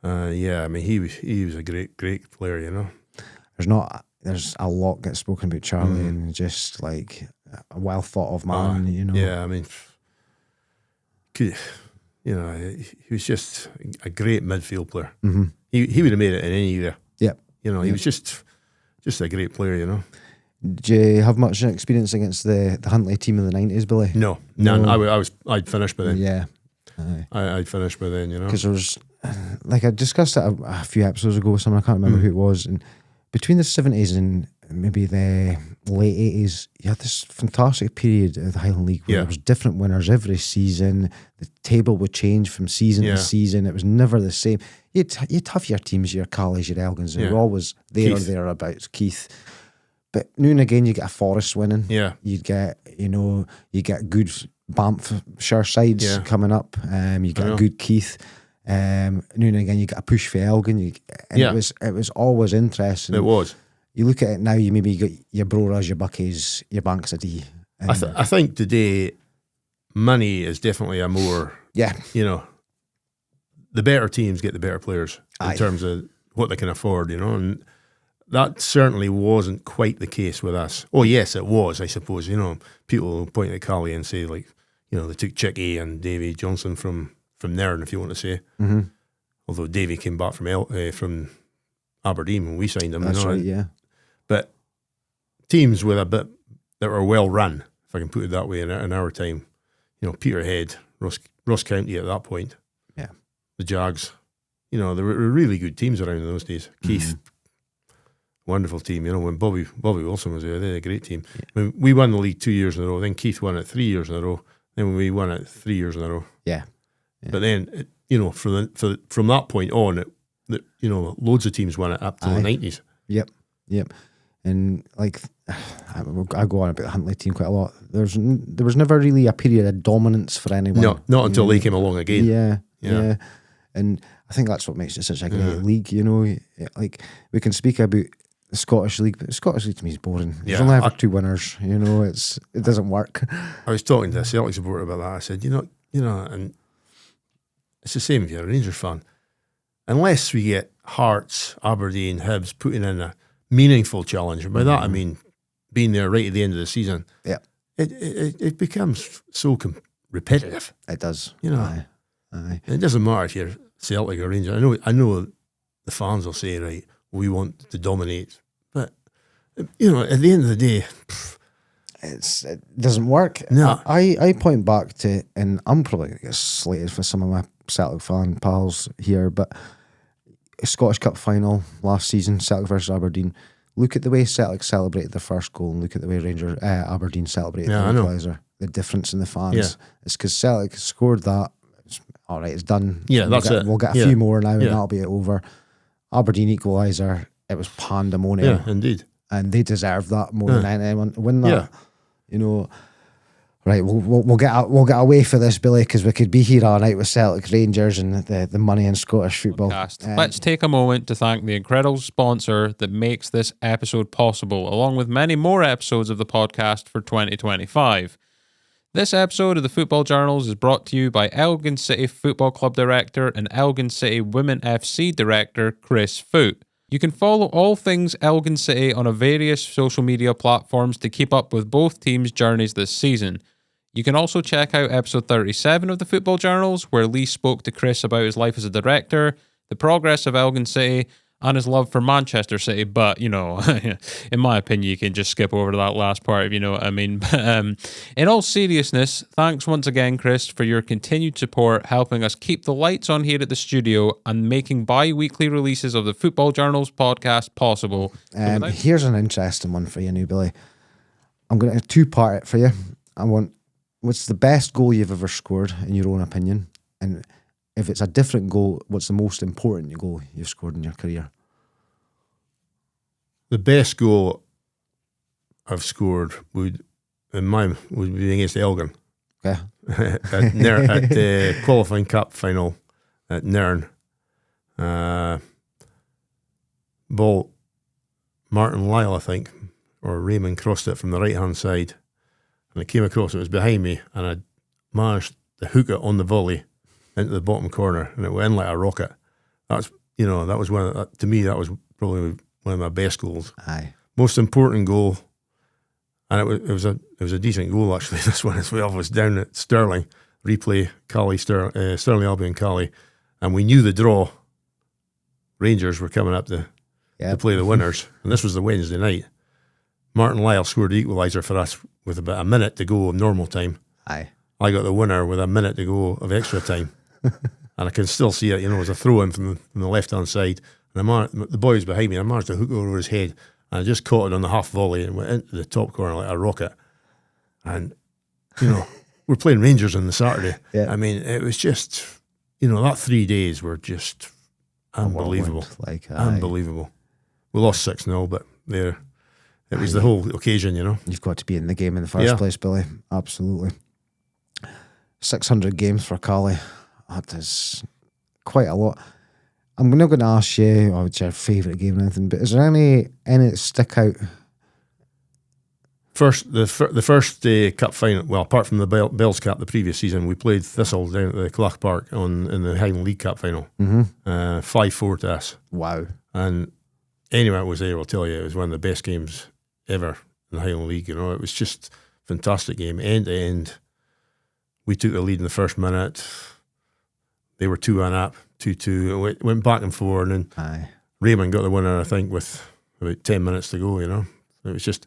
Yeah, I mean, he was a great player, you know. There's a lot gets spoken about Charlie and just like a well thought of man, you know. Yeah, I mean, he was just a great midfield player. Mm-hmm. He would have made it in any era. Yep. You know, he was just a great player, you know. Did you have much experience against the Huntly team in the 90s, Billy? No, none. I'd finished by then. Yeah. I'd finished by then, you know. Because there was, like I discussed it a few episodes ago with someone, I can't remember who it was, and between the 70s and maybe the late 80s, you had this fantastic period of the Highland League where there was different winners every season. The table would change from season to season. It was never the same. You'd have your teams, your Calleys, your Elgins, and were always there or thereabouts. Keith. But now and again, you get a Forest winning. Yeah. You get good Banffshire sides coming up. You get a good Keith. Now and again, you get a push for Elgin. It was always interesting. It was. You look at it now, you maybe got your Broras, your Buckies, your Banks of D. I think today, money is definitely a more, you know, the better teams get the better players in terms of what they can afford, you know, and that certainly wasn't quite the case with us. Oh, yes, it was, I suppose. You know, people point at Caley and say, like, you know, they took Chicky and Davy Johnson from Nairn, if you want to say. Mm-hmm. Although Davy came back from Aberdeen when we signed him. That's right, yeah. But teams with a bit that were well run, if I can put it that way, in our time, you know, Peterhead, Ross County at that point, the Jags, you know, there were really good teams around in those days. Keith, wonderful team. You know, when Bobby Wilson was there, they had a great team. Yeah. I mean, we won the league 2 years in a row. Then Keith won it 3 years in a row. Then we won it 3 years in a row. Yeah. But then, you know, from that point on, you know, loads of teams won it up to the 90s. Yep. And like, I go on about the Huntly team quite a lot. There was never really a period of dominance for anyone. No, not until they came along again. Yeah. And I think that's what makes it such a great league, you know. Like, we can speak about the Scottish League, but the Scottish League to me is boring. There's only ever two winners, you know, it doesn't work. I was talking to a Celtic supporter about that. I said, you know, and it's the same if you're a Rangers fan. Unless we get Hearts, Aberdeen, Hibs putting in a meaningful challenge, and by that I mean being there right at the end of the season, it becomes so repetitive. It does. You know, Aye. It doesn't matter if you're Celtic or Rangers. I know the fans will say, right, we want to dominate, but you know, at the end of the day, it doesn't work. No, I point back to, and I'm probably going to get slated for some of my Celtic fan pals here, but Scottish Cup final last season, Celtic versus Aberdeen. Look at the way Celtic celebrated their first goal, and look at the way Aberdeen celebrated the equaliser. The difference in the fans. Yeah. It's because Celtic scored that. All right, it's done. Yeah, that's it. We'll get a few more now, and that'll be it over. Aberdeen equaliser. It was pandemonium. Yeah, indeed. And they deserve that more than anyone. Win that, you know. Right, we'll get away for this, Billy, because we could be here all night with Celtic, Rangers, and the money in Scottish football. Let's take a moment to thank the incredible sponsor that makes this episode possible, along with many more episodes of the podcast for 2025. This episode of the Football Journals is brought to you by Elgin City Football Club Director and Elgin City Women FC Director Chris Foot. You can follow all things Elgin City on a various social media platforms to keep up with both teams' journeys this season. You can also check out episode 37 of the Football Journals, where Lee spoke to Chris about his life as a director, the progress of Elgin City, and his love for Manchester City. But, you know, in my opinion, you can just skip over to that last part, if you know what I mean. But in all seriousness, thanks once again, Chris, for your continued support, helping us keep the lights on here at the studio and making bi-weekly releases of the Football Journals podcast possible. Here's an interesting one for you, new Billy. I'm going to two-part it for you. What's the best goal you've ever scored, in your own opinion? And if it's a different goal, what's the most important goal you've scored in your career? The best goal I've scored would be against Elgin. Okay. at the qualifying cup final at Nairn. Ball, Martin Lyle, I think, or Raymond crossed it from the right-hand side. And it came across, it was behind me, and I managed to hook it on the volley into the bottom corner, and it went in like a rocket. That was to me, that was probably one of my best goals. Aye. Most important goal, and it was a decent goal actually. This one as well was down at Stirling, replay, Caley, Stirling Albion Caley, and we knew the draw. Rangers were coming up to play the winners, and this was the Wednesday night. Martin Lyle scored the equaliser for us with about a minute to go of normal time. Aye. I got the winner with a minute to go of extra time. And I can still see it, as a throw-in from the left-hand side. And the boy was behind me, and I managed to hook it over his head. And I just caught it on the half volley and went into the top corner like a rocket. And, we're playing Rangers on the Saturday. Yeah. I mean, it was just, that 3 days were just unbelievable. Unbelievable. We lost 6-0, but it was the whole occasion, You've got to be in the game in the first place, Billy. Absolutely. 600 games for Caley. That is quite a lot. I'm not going to ask you, what's your favourite game or anything, but is there any that stick out? The first cup final, well, apart from the Bells Cup the previous season, we played Thistle down at the Clach Park in the Highland League Cup final. 5-4 to us. Wow. And anyone that was there will tell you it was one of the best games ever in the Highland League. It was just a fantastic game, end to end. We took the lead in the first minute. They were 2-1 up, 2-2. It went back and forth, and then Raymond got the winner, I think, with about 10 minutes to go. It was just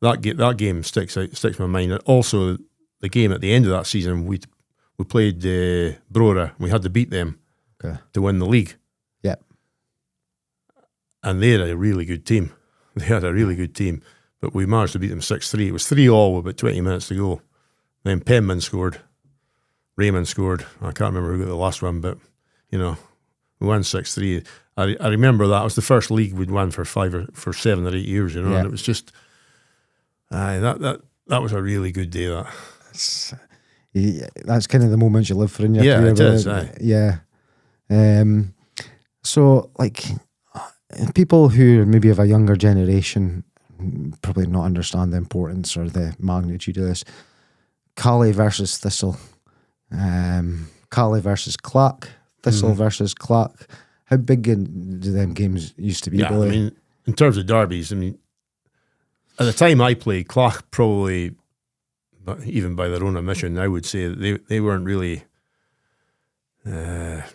that game sticks in my mind. And also, the game at the end of that season, we played Brora. We had to beat them to win the league. Yep. And they had a really good team. But we managed to beat them 6-3. It was 3-3 with about 20 minutes to go. Then Penman scored. Raymond scored. I can't remember who got the last one, but, we won 6-3. I remember that. It was the first league we'd won for 7 or 8 years, and it was just, that was a really good day, that. That's kind of the moments you live for in your career. Yeah, it is, Yeah. So, people who maybe of a younger generation probably not understand the importance or the magnitude of this. Caley versus Thistle. Caley versus Clach. Thistle versus Clach. How big do them games used to be? Yeah, Billy? I mean, in terms of derbies, at the time I played, Clach probably, but even by their own admission, I would say that they weren't really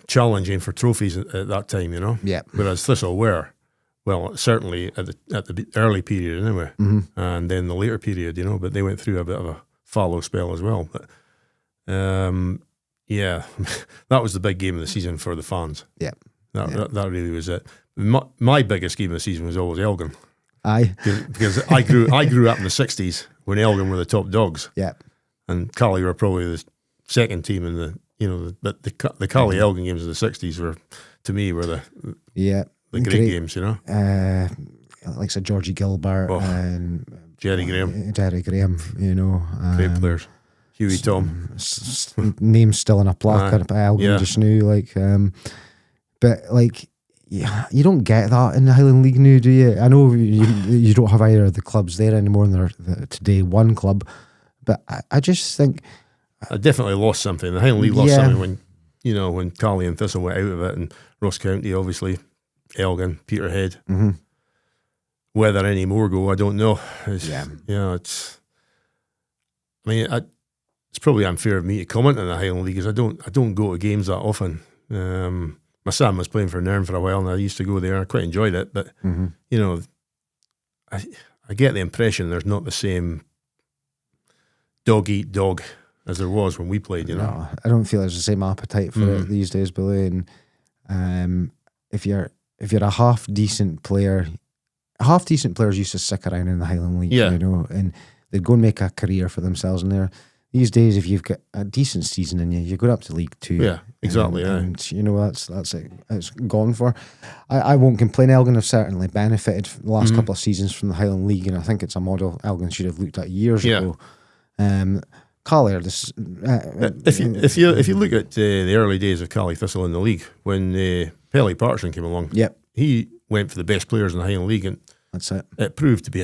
challenging for trophies at that time, Yeah. Whereas Thistle were. Well, certainly at the early period anyway, and then the later period, but they went through a bit of a fallow spell as well. But that was the big game of the season for the fans. Yeah, that really was it. My biggest game of the season was always Elgin. Aye, because I grew up in the '60s when Elgin were the top dogs. Yeah, and Caley were probably the second team in the Caley Elgin games of the '60s were the great games, like Georgie Gilbert and Jerry Graham, great players. Huey Tom. Name's still in a placard by Elgin just now. Like, but like, yeah, you don't get that in the Highland League now, do you? I know you don't have either of the clubs there anymore, and they're today one club. But I just think I definitely lost something. The Highland League lost something when Caley and Thistle went out of it, and Ross County, obviously, Elgin, Peterhead. Mm-hmm. Whether any more go, I don't know. It's probably unfair of me to comment on the Highland League because I don't go to games that often. My son was playing for Nairn for a while, and I used to go there. I quite enjoyed it, but I get the impression there's not the same dog eat dog as there was when we played. No, I don't feel there's the same appetite for it these days, Billy. And if you're a half decent player. Half decent players used to stick around in the Highland League, and they'd go and make a career for themselves in there. These days, if you've got a decent season in you go up to League Two. Yeah, exactly. And that's it. It's gone for. I won't complain. Elgin have certainly benefited the last couple of seasons from the Highland League, and I think it's a model Elgin should have looked at years ago. Caley, if you look at the early days of Caley Thistle in the league, when Pelly Patterson came along, he went for the best players in the Highland League, and that's it. It proved to be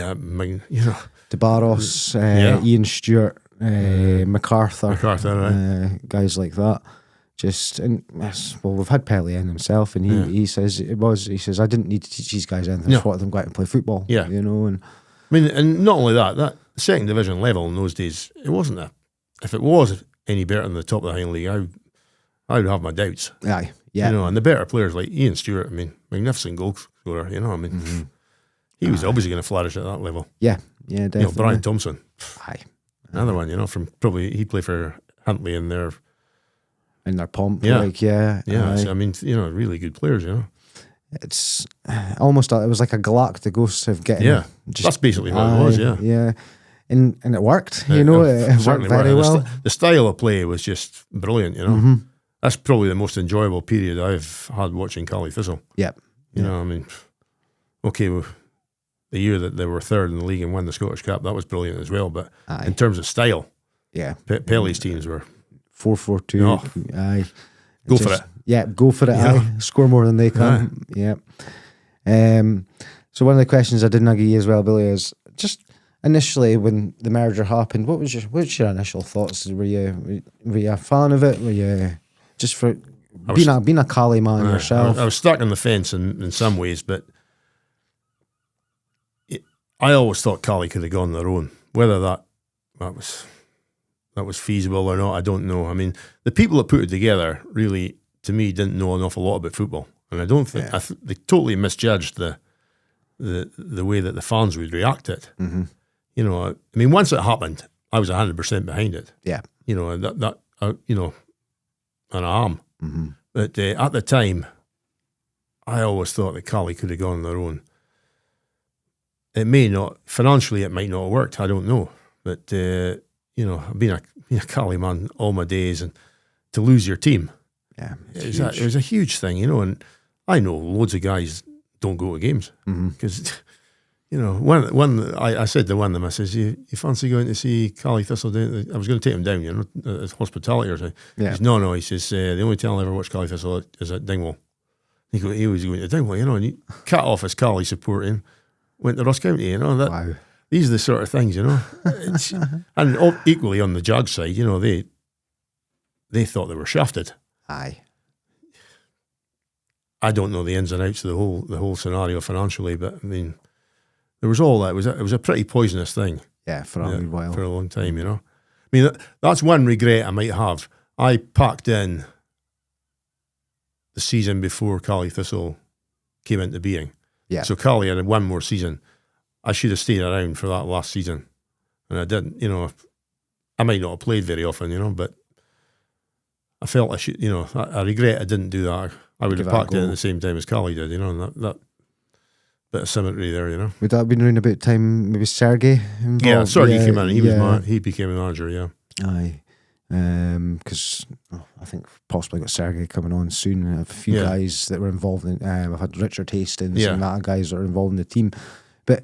DeBarros, Ian Stewart, MacArthur, guys like that. We've had Pelly in himself, and he says I didn't need to teach these guys anything. I just wanted them to go out and play football. Yeah, and and not only that second division level in those days, it wasn't if it was any better than the top of the Highland League, I would have my doubts. Aye. Yeah. And the better players like Ian Stewart, magnificent goal scorer, he was obviously going to flourish at that level. Yeah, definitely. Brian Thompson. Aye. Another one, from probably, he played for Huntley in their pomp. Yeah. Really good players, It's almost, it was like a Galacticos of getting. Yeah, that's basically what it was, Yeah. And it worked, it worked very well. The style of play was just brilliant, That's probably the most enjoyable period I've had watching Caley Thistle. Yep. Okay, the year that they were third in the league and won the Scottish Cup, that was brilliant as well. But in terms of style, Pelly's teams were 4-4-2. Oh, aye, go for it. Yeah, go for it. Aye, score more than they can. Yeah. So one of the questions I did nugget you as well, Billy, is just initially when the merger happened, what's your initial thoughts? Were you a fan of it? Were you just for being a Caley man yourself? I was stuck on the fence in some ways, but I always thought Caley could have gone their own. Whether that was feasible or not, I don't know. The people that put it together really, to me, didn't know an awful lot about football, and I don't think they totally misjudged the way that the fans would react to it. Mm-hmm. Once it happened, I was 100% behind it. Yeah, and I am. Mm-hmm. But at the time, I always thought that Caley could have gone on their own. It may not, financially it might not have worked, I don't know. But, I've been a Caley man all my days, and to lose your team, it was a huge thing, and I know loads of guys don't go to games. Because, I said to one of them, I says, you fancy going to see Caley Thistle? I was going to take him down, at hospitality or something. Yeah. He says, no, he says, the only time I ever watched Caley Thistle is at Dingwall. He was going to Dingwall, and he cut off his Caley supporting, went to Ross County, Wow. These are the sort of things, and equally on the Jags side, they thought they were shafted. Aye. I don't know the ins and outs of the whole scenario financially, but there was all that. It was a pretty poisonous thing. Yeah, for a while. For a long time, that's one regret I might have. I packed in the season before Caley Thistle came into being. Yeah. So Caley had one more season. I should have stayed around for that last season, and I didn't. I might not have played very often, but I felt I should. I regret I didn't do that. I would have packed in at the same time as Caley did. And that bit of symmetry there. Would that have been around about time maybe Sergey involved? Yeah, Sergey came in. He became a manager. Yeah. Aye. Because I think possibly got Sergey coming on soon. I have a few guys that were involved in. I've had Richard Hastings and that guys that are involved in the team, but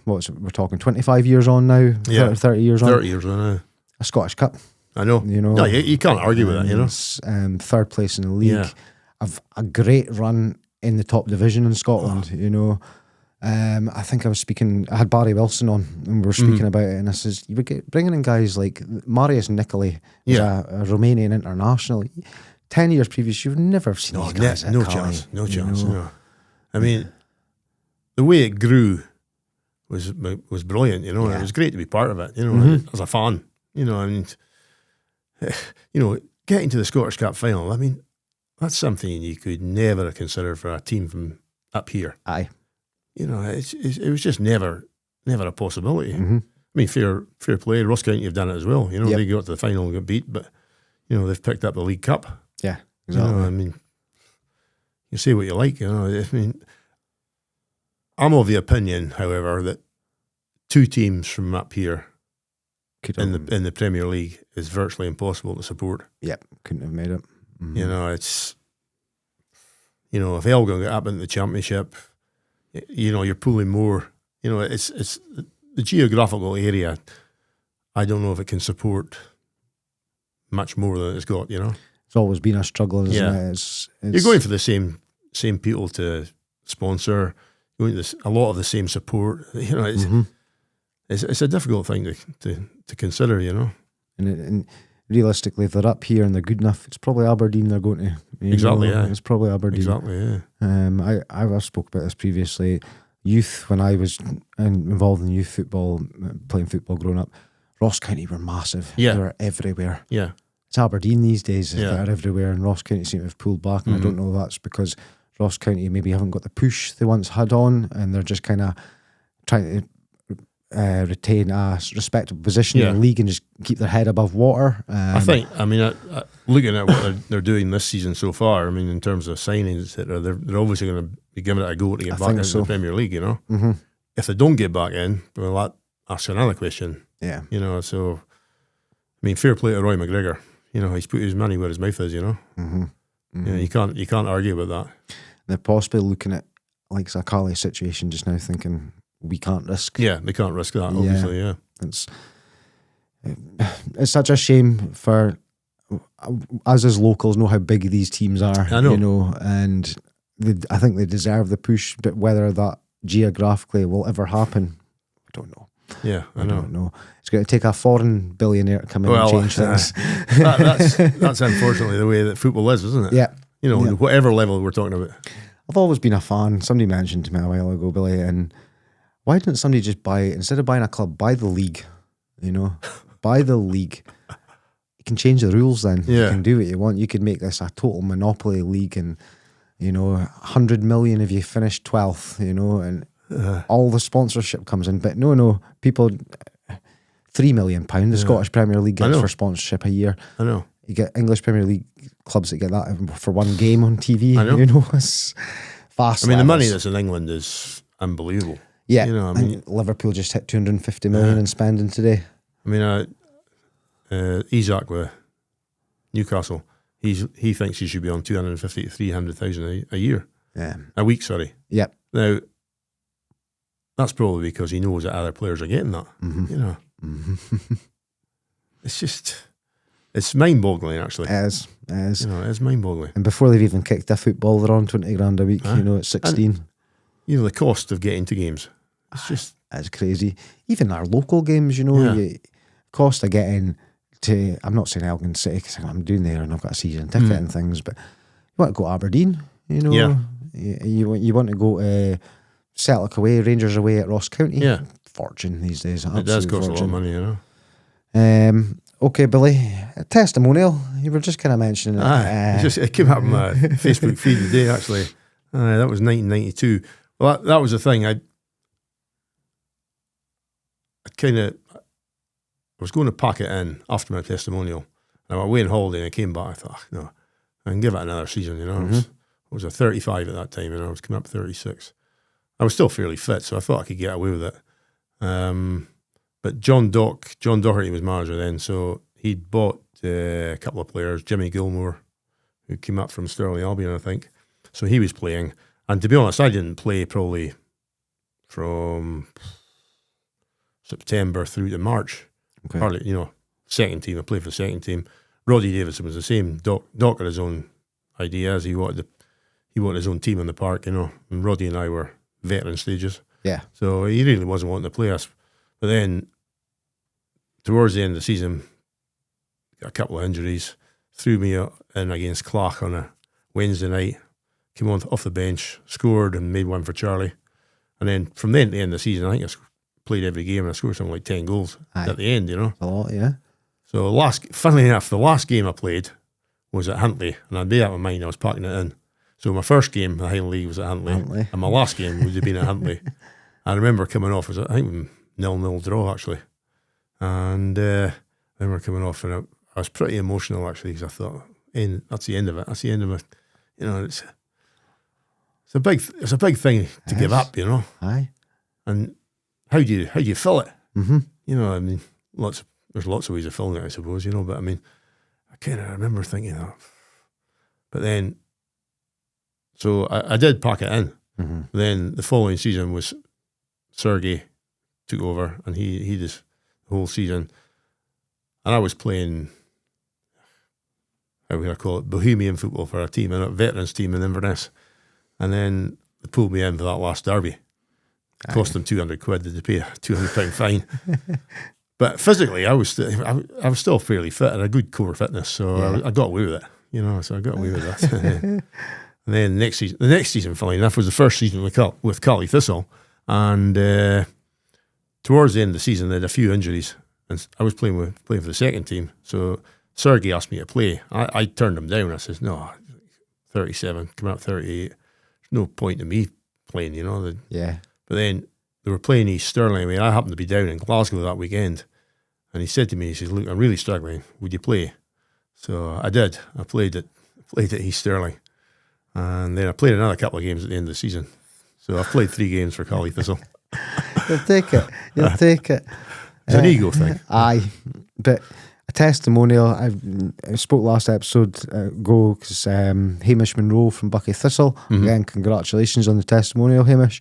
we're talking 25 years on now, Yeah. 30 years on. 30 years on now. A Scottish Cup, I know. you know. No, you can't argue with that, you know. It's, third place in the league. Yeah. A great run in the top division in Scotland, you know. I think I had Barry Wilson on and we were speaking about it, and I says, you were bringing in guys like Marius Nicoli, who's a Romanian international. 10 years previous, you've never seen these guys at no Caley, chance, no you chance. know. No. I mean, the way it grew was brilliant, you know, and it was great to be part of it, you know, as a fan, you know. I mean, you know, getting to the Scottish Cup final, I mean, that's something you could never have considered for a team from up here. Aye. You know, it was just never a possibility. I mean, fair play. Ross County have done it as well. You know, they got to the final and got beat, but you know they've picked up the League Cup. Yeah, exactly. You know, I mean, you say what you like. You know, I mean, I'm of the opinion, however, that two teams from up here in the Premier League is virtually impossible to support. Yep, couldn't have made it. You know, it's, you know, if Elgin got up into the Championship, you know, you're pulling more. You know, it's the geographical area. I don't know if it can support much more than it's got. You know, it's always been a struggle, isn't it? It's you're going for the same people to sponsor. You're going to a lot of the same support. You know, it's a difficult thing to consider. You know, and realistically, if they're up here and they're good enough, it's probably Aberdeen they're going to. Exactly, yeah. It's probably Aberdeen. Exactly, yeah. I've spoke about this previously. Youth, when I was involved in youth football, playing football growing up, Ross County were massive. Yeah. They were everywhere. Yeah. It's Aberdeen these days that are everywhere, and Ross County seem to have pulled back, and I don't know if that's because Ross County maybe haven't got the push they once had on, and they're just kind of trying to retain a respectable position in the league and just keep their head above water. I think, I mean, looking at what they're doing this season so far, I mean, in terms of signings, etc., they're obviously going to be giving it a go to get back into the Premier League, you know. If they don't get back in, well, that asks another question. Yeah. You know, so, I mean, fair play to Roy McGregor. You know, he's put his money where his mouth is, you know. You know, you can't argue with that. They're possibly looking at, like, a Caley situation just now, thinking, we can't risk. Yeah, they can't risk that, obviously, yeah. It's such a shame for us as locals know how big these teams are. I know. You know, and I think they deserve the push, but whether that geographically will ever happen, I don't know. Yeah, I don't know. It's going to take a foreign billionaire to come in and change things. That's unfortunately the way that football is, isn't it? Yeah. You know, whatever level we're talking about. I've always been a fan. Somebody mentioned to me a while ago, Billy, and why didn't somebody just instead of buying a club, buy the league? You know, buy the league. You can change the rules then. Yeah. You can do what you want. You could make this a total monopoly league and, you know, 100 million if you finish 12th, you know, and all the sponsorship comes in. But no, people, £3 million the Scottish Premier League gets for sponsorship a year. I know. You get English Premier League clubs that get that for one game on TV. I know. You know, it's fast. I mean, the money that's in England is unbelievable. Yeah, you know, I mean, Liverpool just hit 250 million in spending today. I mean, Isaac with Newcastle, he thinks he should be on 250 to 300,000 a year. Yeah, a week. Sorry. Yep. Now, that's probably because he knows that other players are getting that. You know, it's just. It's mind-boggling, actually. It is. You know, it's mind-boggling. And before they've even kicked a football, they're on 20 grand a week. You know, it's 16. And, you know, the cost of getting to games. It's just... It's crazy. Even our local games, you know, cost of getting to... I'm not saying Elgin City, because I'm doing there and I've got a season ticket and things, but you want to go to Aberdeen, you know? Yeah. You want to go to Celtic away, Rangers away at Ross County. Yeah. Fortune these days. It does cost a lot of money, you know. Okay, Billy, a testimonial. You were just kind of mentioning it. It came up on my Facebook feed today, actually. That was 1992. Well, that was the thing. I was going to pack it in after my testimonial. And I went away on holiday and I came back. I thought, no, I can give it another season, you know. I was a 35 at that time and I was coming up 36. I was still fairly fit, so I thought I could get away with it. But John Doherty was manager then, so he'd bought a couple of players, Jimmy Gilmore, who came up from Stirling Albion, I think. So he was playing. And to be honest, I didn't play probably from September through to March. Okay. Hardly, second team. I played for the second team. Roddy Davidson was the same. Doc had his own ideas. He wanted his own team in the park, and Roddy and I were veteran stages. Yeah. So he really wasn't wanting to play us. But then, towards the end of the season, got a couple of injuries, threw me in against Clark on a Wednesday night, came on off the bench, scored and made one for Charlie. And then from then to the end of the season, I think I played every game and I scored something like 10 goals at the end, A lot, yeah. So funnily enough, the last game I played was at Huntly, and I'd made up my mind I was packing it in. So my first game in the Highland League was at Huntly. And my last game would have been at Huntly. I remember coming off, I think 0-0 draw actually. And I remember coming off and I was pretty emotional actually, because I thought, that's the end of it. That's the end of it. It's a big thing to give up, Aye. And how do you fill it? Mm-hmm. There's lots of ways of filling it, I suppose, but I kind of remember thinking that. But then, so I did pack it in. Mm-hmm. Then the following season was Sergey took over, and he did the whole season. And I was playing, how would I call it, bohemian football for a team, a veterans team in Inverness. And then they pulled me in for that last derby. Cost them £200. Did they pay a £200 fine? But physically, I was still fairly fit and a good core fitness, so I got away with it. So I got away with that. And then the next season, funnily enough, was the first season with Caley Thistle, and towards the end of the season, they had a few injuries, and I was playing for the second team. So Sergey asked me to play. I turned him down. I says, no, 37, coming up 38. There's no point in me playing, Yeah. But then they were playing East Stirling. I happened to be down in Glasgow that weekend, and he said to me, he says, look, I'm really struggling. Would you play? So I did. I played at East Stirling. And then I played another couple of games at the end of the season. So I've played 3 games for Caley Thistle. You'll take it. You'll take it. It's an ego thing. Aye. But a testimonial, I spoke last episode ago, because Hamish Monroe from Bucky Thistle, again, congratulations on the testimonial, Hamish.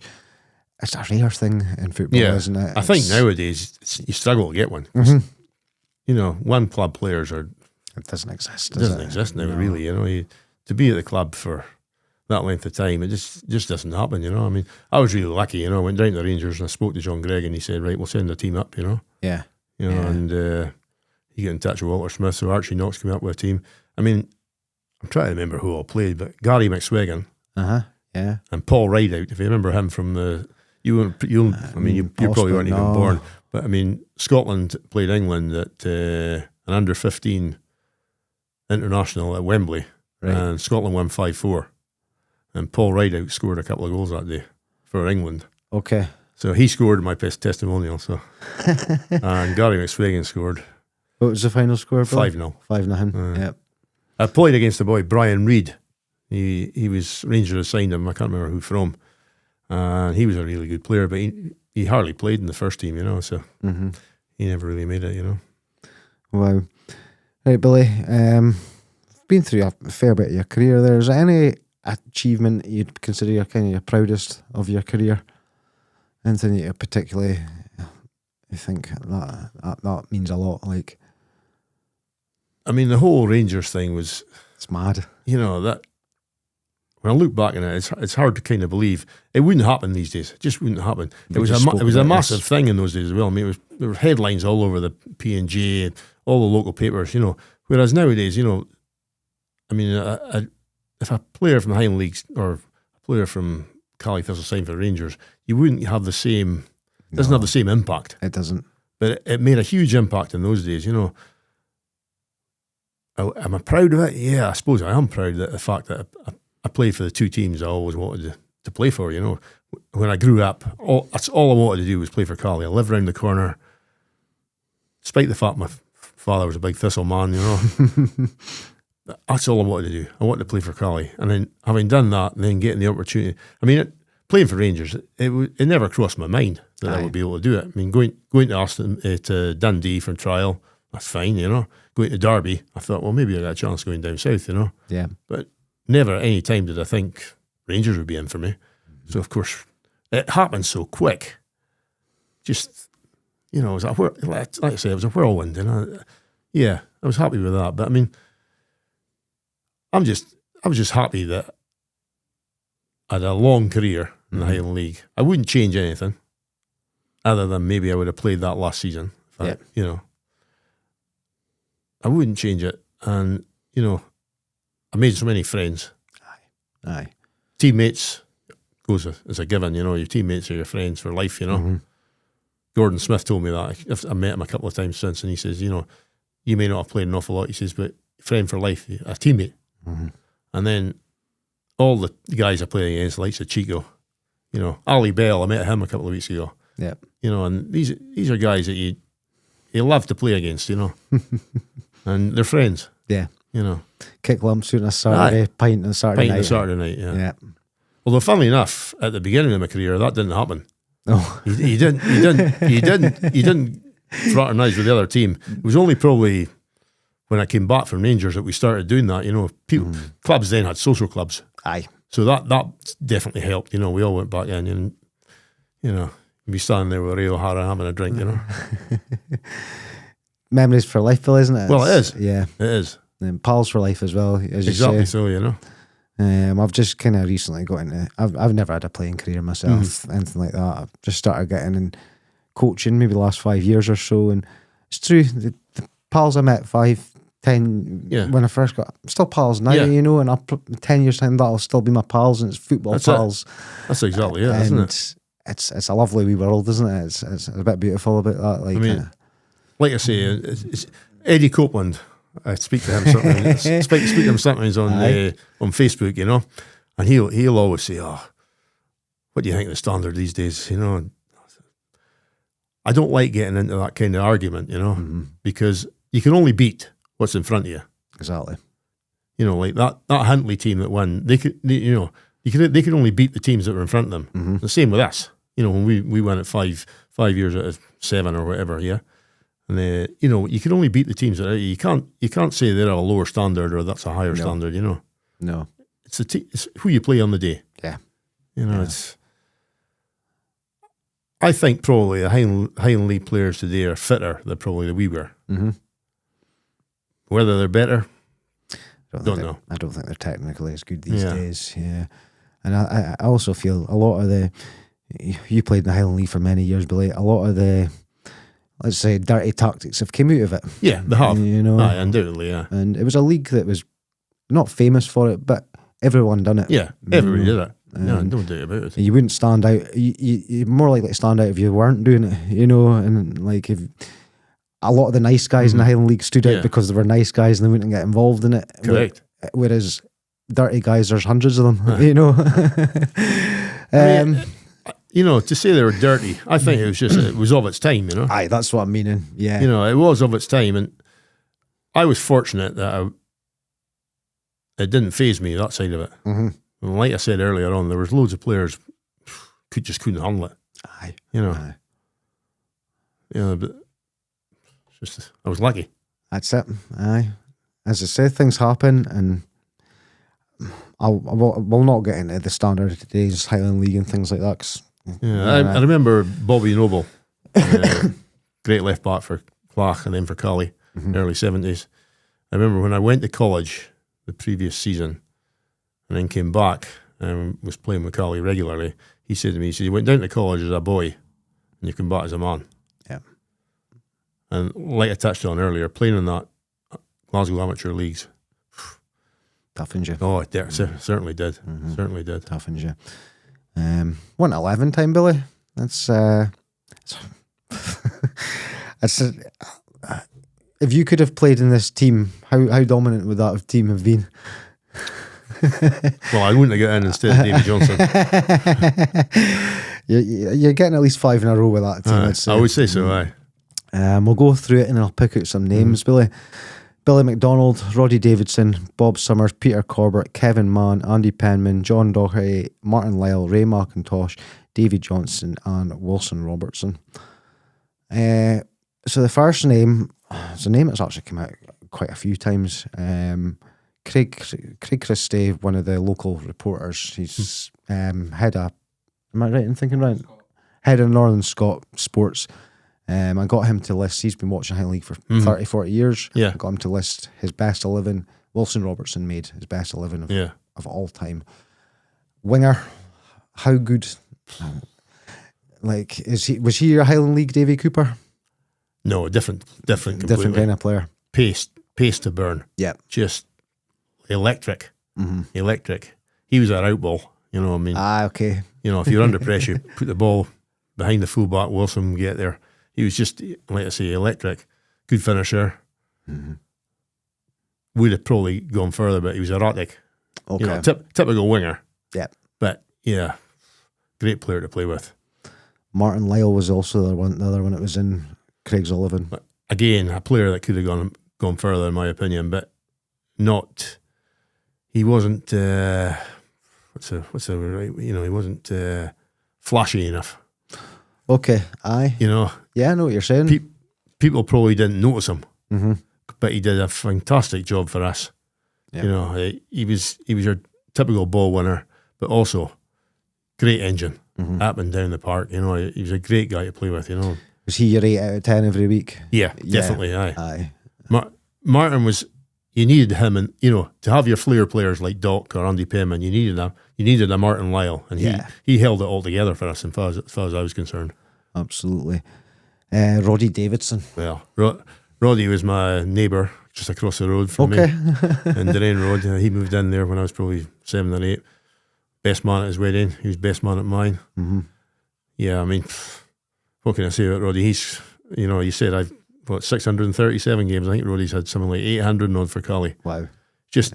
It's a rare thing in football, isn't it? I think nowadays you struggle to get one. One club players are... It doesn't exist, It doesn't exist now, really. To be at the club for that length of time, it just doesn't happen, I was really lucky, I went down to the Rangers and I spoke to John Gregg and he said, right, we'll send the team up, Yeah. And he got in touch with Walter Smith, so Archie Knox came up with a team. I'm trying to remember who all played, but Gary McSwiggan Yeah. and Paul Rideout, if you remember him from the... you probably weren't even born, but Scotland played England at an under-15 international at Wembley, and Scotland won 5-4, and Paul Rideout scored a couple of goals that day for England. Okay. So he scored my testimonial. So and Gary McSwiggan scored. What was the final score, Bill? 5-0. 5-0. Yep. I played against the boy Brian Reid. He was Rangers assigned him. I can't remember who from. And he was a really good player, but he hardly played in the first team, so he never really made it, Wow. Right, Billy, been through a fair bit of your career there. Is there any achievement you'd consider your proudest of your career? Anything that you particularly you think that means a lot? Like, the whole Rangers thing was... It's mad. That... When I look back on it, it's hard to kind of believe. It wouldn't happen these days. It just wouldn't happen. It was a massive thing in those days as well. There were headlines all over the P&J, all the local papers, Whereas nowadays, if a player from the Highland Leagues or a player from Caley Thistle signed for the Rangers, you wouldn't have the same... It doesn't have the same impact. It doesn't. But it made a huge impact in those days, Am I proud of it? Yeah, I suppose I am proud of the fact that I played for the 2 teams I always wanted to play for, When I grew up, that's all I wanted to do was play for Caley. I lived around the corner, despite the fact my father was a big Thistle man, That's all I wanted to do. I wanted to play for Caley. And then having done that, and then getting the opportunity, playing for Rangers, it never crossed my mind that I would be able to do it. Going to Dundee for trial, that's fine, Going to Derby, I thought, well, maybe I got a chance going down south, Yeah. But never any time did I think Rangers would be in for me. So, of course, it happened so quick. Just you know, it was like I say, it was a whirlwind, and I was happy with that. But I mean, I was just happy that I had a long career in the Highland League. I wouldn't change anything, other than maybe I would have played that last season. You know, I wouldn't change it, and you know, I made so many friends. Aye. Teammates goes as a given, you know. Your teammates are your friends for life, you know. Gordon Smith told me that. I met him a couple of times since, and he says, you know, you may not have played an awful lot, he says, but friend for life, a teammate. And then all the guys I played against, likes of Chico, you know, Ali Bell, I met him a couple of weeks ago. Yeah. You know, and these are guys that you love to play against, you know. And they're friends. Yeah. You know. Kick lumps on a Saturday, pint on a Saturday night. Yeah. Although, funnily enough, at the beginning of my career, that didn't happen. Oh. He didn't fraternise with the other team. It was only probably when I came back from Rangers that we started doing that. You know, clubs then had social clubs. Aye. So that definitely helped. You know, we all went back in, and you know, you'd be standing there with Ray O'Hara having a drink. You know, memories for life, Bill, isn't it? Well, it is. Yeah, it is. And pals for life as well, as you exactly. say. So you know. I've just kind of recently got into. I've never had a playing career myself, anything like that. I've just started getting in coaching maybe the last 5 years or so, and it's true. The pals I met 5, 10 when I first got, I'm still pals now, you know. And 10 years time that'll still be my pals, and it's football pals. That's exactly it, isn't it? It's a lovely wee world, isn't it? It's a bit beautiful about that. Like, I mean, like I say, it's Eddie Copeland. I speak to him sometimes. speak to him sometimes on Facebook, you know, and he'll always say, "Oh, what do you think of the standard these days?" You know, I don't like getting into that kind of argument, you know, because you can only beat what's in front of you. Exactly. You know, like that Huntley team that won, they could only beat the teams that were in front of them. The same with us. You know, when we won at 5 years out of 7 or whatever, yeah. And you know, you can only beat the teams that you can't say they're a lower standard or that's a higher standard. You know, no, it's who you play on the day. Yeah, you know, it's. I think probably the Highland League players today are fitter than probably we were. Whether they're better, don't know. I don't think they're technically as good these days. Yeah, and I also feel a lot of the. You played in the Highland League for many years, Billy. A lot of the, let's say, dirty tactics have come out of it. Yeah, they have. You know, undoubtedly, yeah. And it was a league that was not famous for it, but everyone done it. Yeah, everybody did it. Yeah, don't doubt about it. You wouldn't stand out. You're more likely to stand out if you weren't doing it. You know, and like if a lot of the nice guys in the Highland League stood out because they were nice guys and they wouldn't get involved in it. Correct. Whereas dirty guys, there's hundreds of them. You know. I mean, you know, to say they were dirty, I think it was of its time, you know. Aye, that's what I'm meaning. Yeah. You know, it was of its time, and I was fortunate that it didn't faze me, that side of it. And like I said earlier on, there was loads of players couldn't handle it. Aye. You know. Aye. You know, but it's just I was lucky. That's it. Aye. As I said, things happen, and we'll not get into the standard of today's Highland League and things like that. 'Cause, I remember Bobby Noble, great left back for Clach and then for Caley, early 70s. I remember when I went to college the previous season and then came back and was playing with Caley regularly, he said to me, you went down to college as a boy and you come back as a man. Yeah. And like I touched on earlier, playing in that Glasgow amateur leagues, toughens you. Oh, it certainly did. Certainly did. Toughens you. 1-11 time, Billy. That's if you could have played in this team, how dominant would that team have been? Well, I wouldn't have got in instead of Davy Johnson. You're getting at least 5 in a row with that team. I would say so, aye. We'll go through it and I'll pick out some names, Billy. Billy McDonald, Roddy Davidson, Bob Summers, Peter Corbett, Kevin Mann, Andy Penman, John Doherty, Martin Lyle, Ray McIntosh, Davy Johnson, and Wilson Robertson. So the first name, it's a name that's actually come out quite a few times. Craig Christie, one of the local reporters, he's head of, am I right in thinking right? Head of Northern Scott Sports. I got him to list, he's been watching Highland League for 30, 40 years. Yeah. I got him to list his best 11. Wilson Robertson made his best 11 of all time. Winger, how good? Like, was he your Highland League Davy Cooper? No, different completely. Different kind of player. Pace to burn. Yeah. Just electric. Electric. He was our out ball, you know what I mean? Okay. You know, if you're under pressure, put the ball behind the fullback, Wilson would get there. He was just, like I say, electric. Good finisher. Would have probably gone further, but he was erratic. Okay. You know, typical winger. Yeah. But, yeah, great player to play with. Martin Lyle was also the other one that was in Craig Sullivan. But again, a player that could have gone further, in my opinion, but not. He wasn't. What's the right? You know, he wasn't flashy enough. Okay, aye. You know. Yeah, I know what you're saying. People probably didn't notice him, but he did a fantastic job for us. Yep. You know, he was your typical ball winner, but also great engine up and down the park. You know, he was a great guy to play with. You know, was he your 8 out of 10 every week? Yeah, definitely. Aye. Martin was. You needed him, and you know, to have your flair players like Doc or Andy Penman, you needed a Martin Lyle, and he held it all together for us, as far as I was concerned. Absolutely. Roddy Davidson. Well, Roddy was my neighbour just across the road from me in Doreen Road. He moved in there when I was probably 7 or 8. Best man at his wedding. He was best man at mine. Yeah, I mean, what can I say about Roddy? He's, you know, you said I've 637 games. I think Roddy's had something like 800 odd for Caley. Wow. Just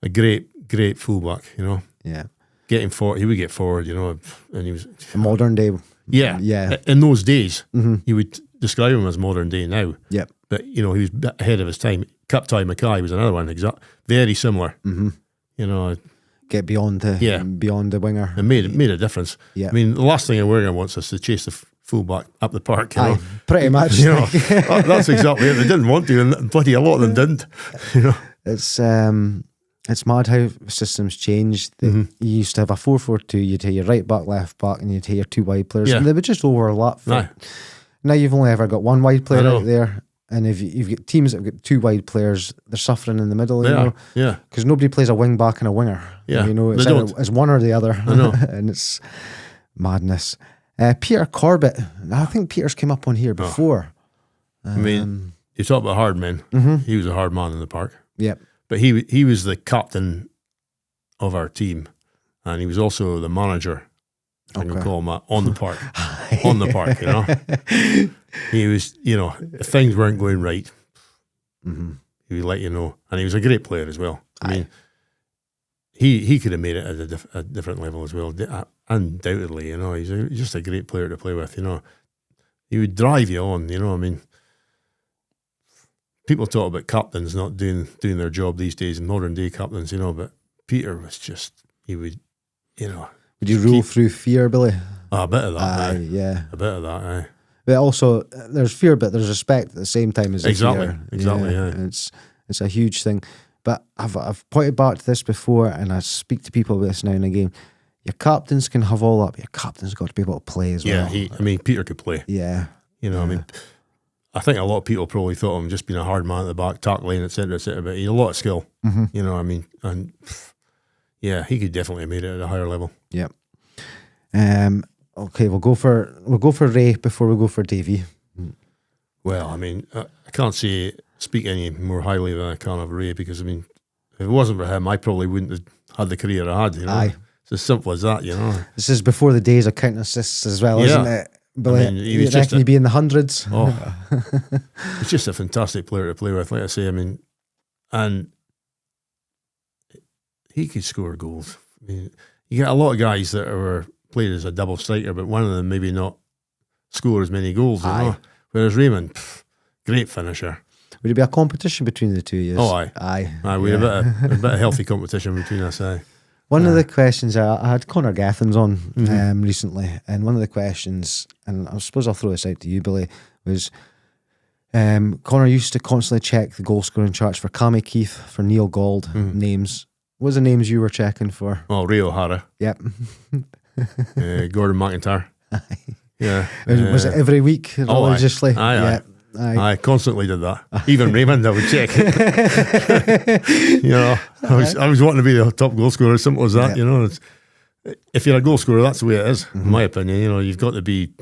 a great fullback, you know. Yeah. Getting forward, he would get forward, you know, and he was a modern day. Yeah. In those days, you would describe him as modern day now. Yep. But, you know, he was ahead of his time. Captai Mackay was another one, very similar. You know, get beyond the winger. It made a difference. Yeah. I mean, the last thing a winger wants is to chase the fullback up the park. You know? Pretty much. You know, that's exactly it. They didn't want to, and bloody a lot of them didn't. You know, it's mad how systems changed. You used to have a 4-4-2. You'd have your right back, left back, and you'd have your 2 wide players, and they would just overlap. Now you've only ever got 1 wide player out there. And if you've got teams that have got 2 wide players, they're suffering in the middle, you know? Yeah. Because nobody plays a wing back and a winger. Yeah. You know, it's one or the other. I know. And it's madness. Peter Corbett. I think Peter's came up on here before. I mean, you talk about hard men. He was a hard man in the park. Yep. But he was the captain of our team, and he was also the manager. I can call him that, on the park. On the park, you know. He was, you know, if things weren't going right, he would let you know. And he was a great player as well. I mean, he could have made it at a different level as well, undoubtedly, you know. He's just a great player to play with, you know. He would drive you on, you know. I mean, people talk about captains not doing their job these days, and modern day captains, you know, but Peter was just, he would, you know. Would you rule through fear, Billy? A bit of that, yeah. A bit of that, aye. But also, there's fear, but there's respect at the same time as exactly, fear. Exactly, yeah. It's a huge thing. But I've pointed back to this before, and I speak to people about this now and again. Your captains can have all up. Your captain's got to be able to play as well. Yeah, I mean, Peter could play. Yeah. You know, I mean, I think a lot of people probably thought of him just being a hard man at the back, tackling, etc., but he had a lot of skill. You know, I mean, and yeah, he could definitely have made it at a higher level. Yep. Okay, we'll go for Ray before we go for Davy. Well, I mean, I can't speak any more highly than I can of Ray, because I mean, if it wasn't for him, I probably wouldn't have had the career I had. You know, it's as simple as that. You know, this is before the days of counting assists as well, isn't it? But I mean, he was just he'd be in the hundreds. Oh, he's just a fantastic player to play with. Like I say, I mean, and he could score goals. I mean, you get a lot of guys that were played as a double striker, but one of them maybe not score as many goals. You know? Whereas Raymond, great finisher. Would it be a competition between the two of you? Oh, aye. We had a bit of healthy competition between us. Aye. One of the questions, I had Connor Gathins on recently, and one of the questions, and I suppose I'll throw this out to you, Billy, was Connor used to constantly check the goal scoring charts for Cammy Keith, for Neil Gold, names. What was the names you were checking for? Oh, Ray O'Hara. Yep. Gordon McIntyre. Yeah. Was it every week religiously? Aye. Aye. I constantly did that. Even Raymond, I would check. I was wanting to be the top goal scorer. Simple as that. If you're a goal scorer, that's the way it is. In my opinion, you've got to be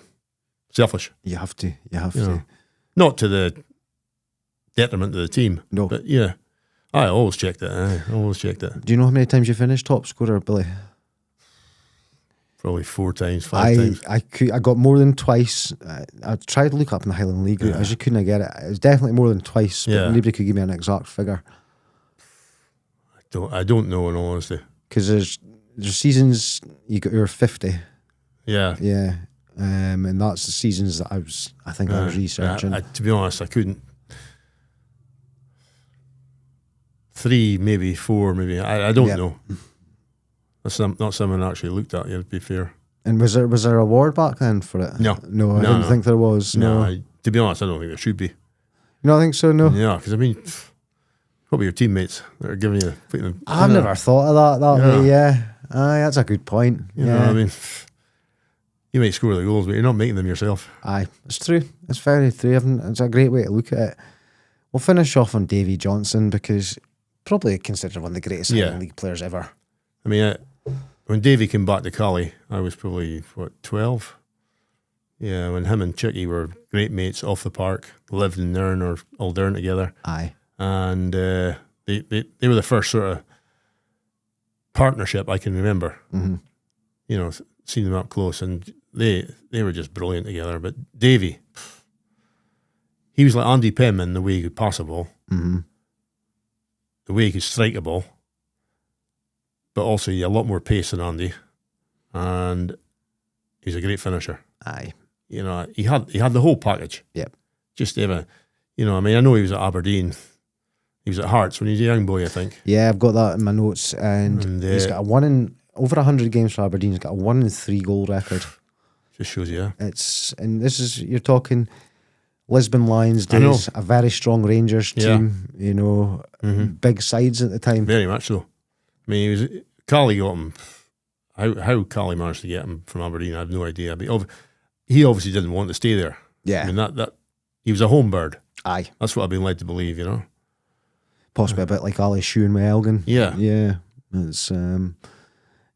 selfish. You have to. To. Not to the detriment of the team. No. But yeah, I always checked it. Do you know how many times you finished top scorer, Billy? Probably 4 times, 5 times. I got more than twice. I tried to look up in the Highland League. I just couldn't get it. It was definitely more than twice, but nobody could give me an exact figure. I don't know, in all honesty. Because there's seasons you got your 50. Yeah. Yeah. And that's the seasons that I was researching. To be honest, I couldn't. 3, maybe 4, maybe. I don't know. That's not something I actually looked at, to be fair. And was there a award back then for it? No. I didn't think there was. No. To be honest, I don't think there should be. You don't think so? No. Yeah, because probably your teammates that are giving you. I've never thought of that way. Yeah. Aye, that's a good point. You know what I mean? You might score the goals, but you're not making them yourself. Aye, it's true. It's very true. It's a great way to look at it. We'll finish off on Davy Johnson because probably considered one of the greatest Highland League players ever. I mean, when Davy came back to Caley, I was probably, 12? Yeah, when him and Chicky were great mates off the park, lived in Nairn or Aldern together. Aye. And they were the first sort of partnership I can remember. Mm-hmm. Seeing them up close, and they were just brilliant together. But Davy, he was like Andy Penman the way he could pass a ball, the way he could strike a ball, but also he had a lot more pace than Andy, and he's a great finisher. Aye. He had the whole package. Yep. Just to have I know he was at Aberdeen. He was at Hearts when he was a young boy, I think. Yeah, I've got that in my notes, and he's got over 100 games for Aberdeen. He's got a 1-3 goal record. Just shows you. You're talking Lisbon Lions days, a very strong Rangers team. Big sides at the time. Very much so. I mean, Caley got him. How Caley managed to get him from Aberdeen, I have no idea. But he obviously didn't want to stay there. Yeah, I mean that he was a home bird. Aye, that's what I've been led to believe. Possibly a bit like Ali Shewan with Elgin. Yeah. It's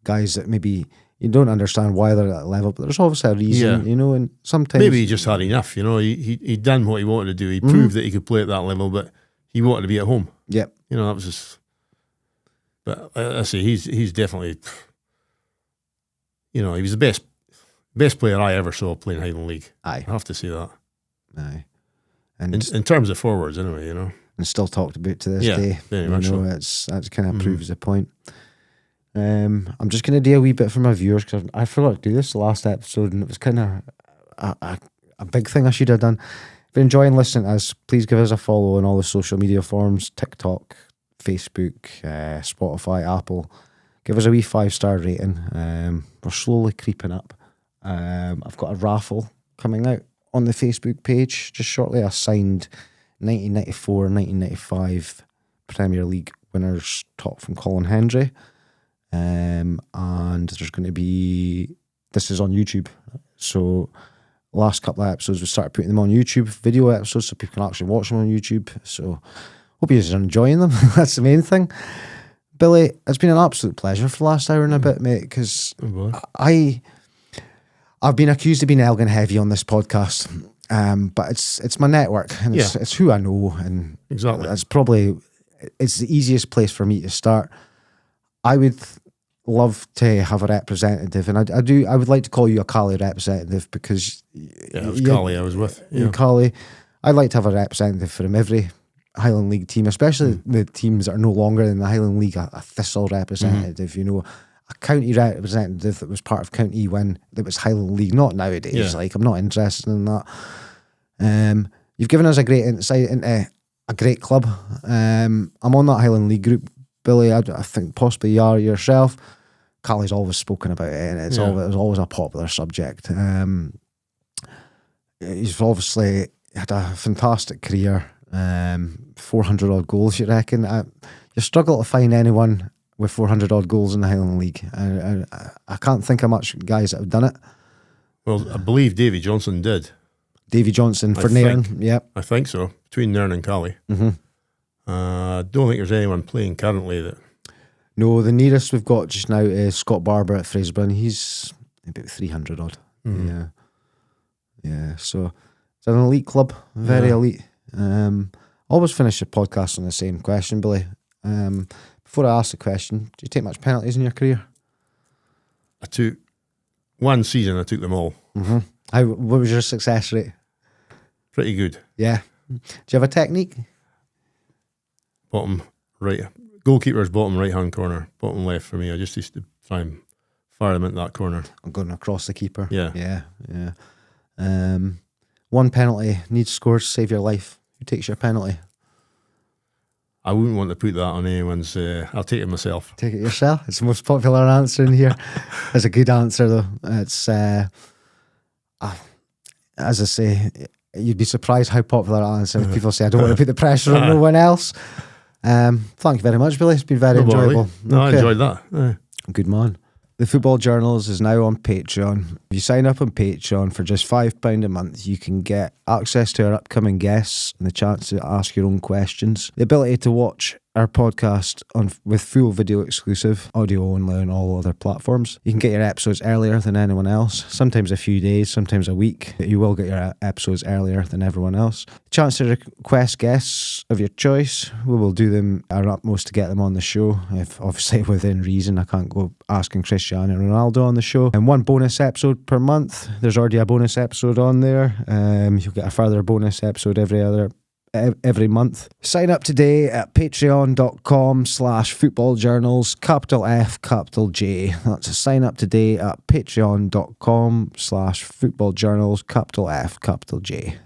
guys that maybe you don't understand why they're at that level, but there's obviously a reason, and sometimes maybe he just had enough. He'd done what he wanted to do. He proved that he could play at that level, but he wanted to be at home. Yep. That was just. But I say he's definitely. He was the best player I ever saw playing Highland League. Aye, I have to say that. Aye, and in terms of forwards, anyway, and still talked about to this day. Very much so. That kind of proves the point. I'm just going to do a wee bit for my viewers because I forgot to do this the last episode, and it was kind of a big thing I should have done. If you're enjoying listening to us, please give us a follow on all the social media forums: TikTok, Facebook, Spotify, Apple. Give us a wee 5-star rating. We're slowly creeping up. I've got a raffle coming out on the Facebook page just shortly. A signed 1994-1995 Premier League winners top from Colin Hendry. And there's going to be, this is on YouTube. So last couple of episodes we started putting them on YouTube, video episodes, so people can actually watch them on YouTube. So hope you're enjoying them. That's the main thing. Billy, it's been an absolute pleasure for the last hour and a bit, mate, because I've been accused of being Elgin heavy on this podcast, but it's my network and it's who I know, and exactly it's the easiest place for me to start. I would love to have a representative, and I would like to call you a Caley representative because it was Caley I was with. Caley, I'd like to have a representative from every Highland League team, especially the teams that are no longer in the Highland League. A Thistle representative, a county representative that was part of County when that was Highland League. Not nowadays. Like, I'm not interested in that. You've given us a great insight into a great club. I'm on that Highland League group, Billy. I think possibly you are yourself. Caley's always spoken about it, and it's always a popular subject. He's obviously had a fantastic career. 400 odd goals, you reckon? You struggle to find anyone with 400 odd goals in the Highland League. I can't think of much guys that have done it. Well, I believe Davy Johnson did. Davy Johnson for I Nairn. think. Yep. I think so. Between Nairn and Caley. Mm-hmm. I don't think there's anyone playing currently that. No, the nearest we've got just now is Scott Barber at Fraserburn. He's about 300 odd. Mm. Yeah. So it's an elite club, very elite. Always finish your podcast on the same question, Billy. Before I ask the question, do you take much penalties in your career? I took one season. I took them all. Mm-hmm. What was your success rate? Pretty good. Yeah. Do you have a technique? Bottom right. Goalkeeper's bottom right hand corner. Bottom left for me. I just used to try and fire them into that corner. I'm going across the keeper. Yeah. One penalty needs scored to save your life. Who takes your penalty? I wouldn't want to put that on anyone's. I'll take it myself. Take it yourself. It's the most popular answer in here. It's a good answer though. It's as I say, you'd be surprised how popular that answer is. People say I don't want to put the pressure on no one else. Thank you very much, Billy. It's been very enjoyable. No, I enjoyed that. Yeah. Good man. The Football Journals is now on Patreon. If you sign up on Patreon for just £5 a month, you can get access to our upcoming guests and the chance to ask your own questions. The ability to watch our podcast with full video exclusive, audio only on all other platforms. You can get your episodes earlier than anyone else, sometimes a few days, sometimes a week. You will get your episodes earlier than everyone else. Chance to request guests of your choice. We will do them our utmost to get them on the show, if obviously within reason. I can't go asking Cristiano Ronaldo on the show. And one bonus episode per month. There's already a bonus episode on there. You'll get a further bonus episode every month. Sign up today at patreon.com/footballjournals, capital F, capital J. That's a sign up today at patreon.com/footballjournals, capital F, capital J.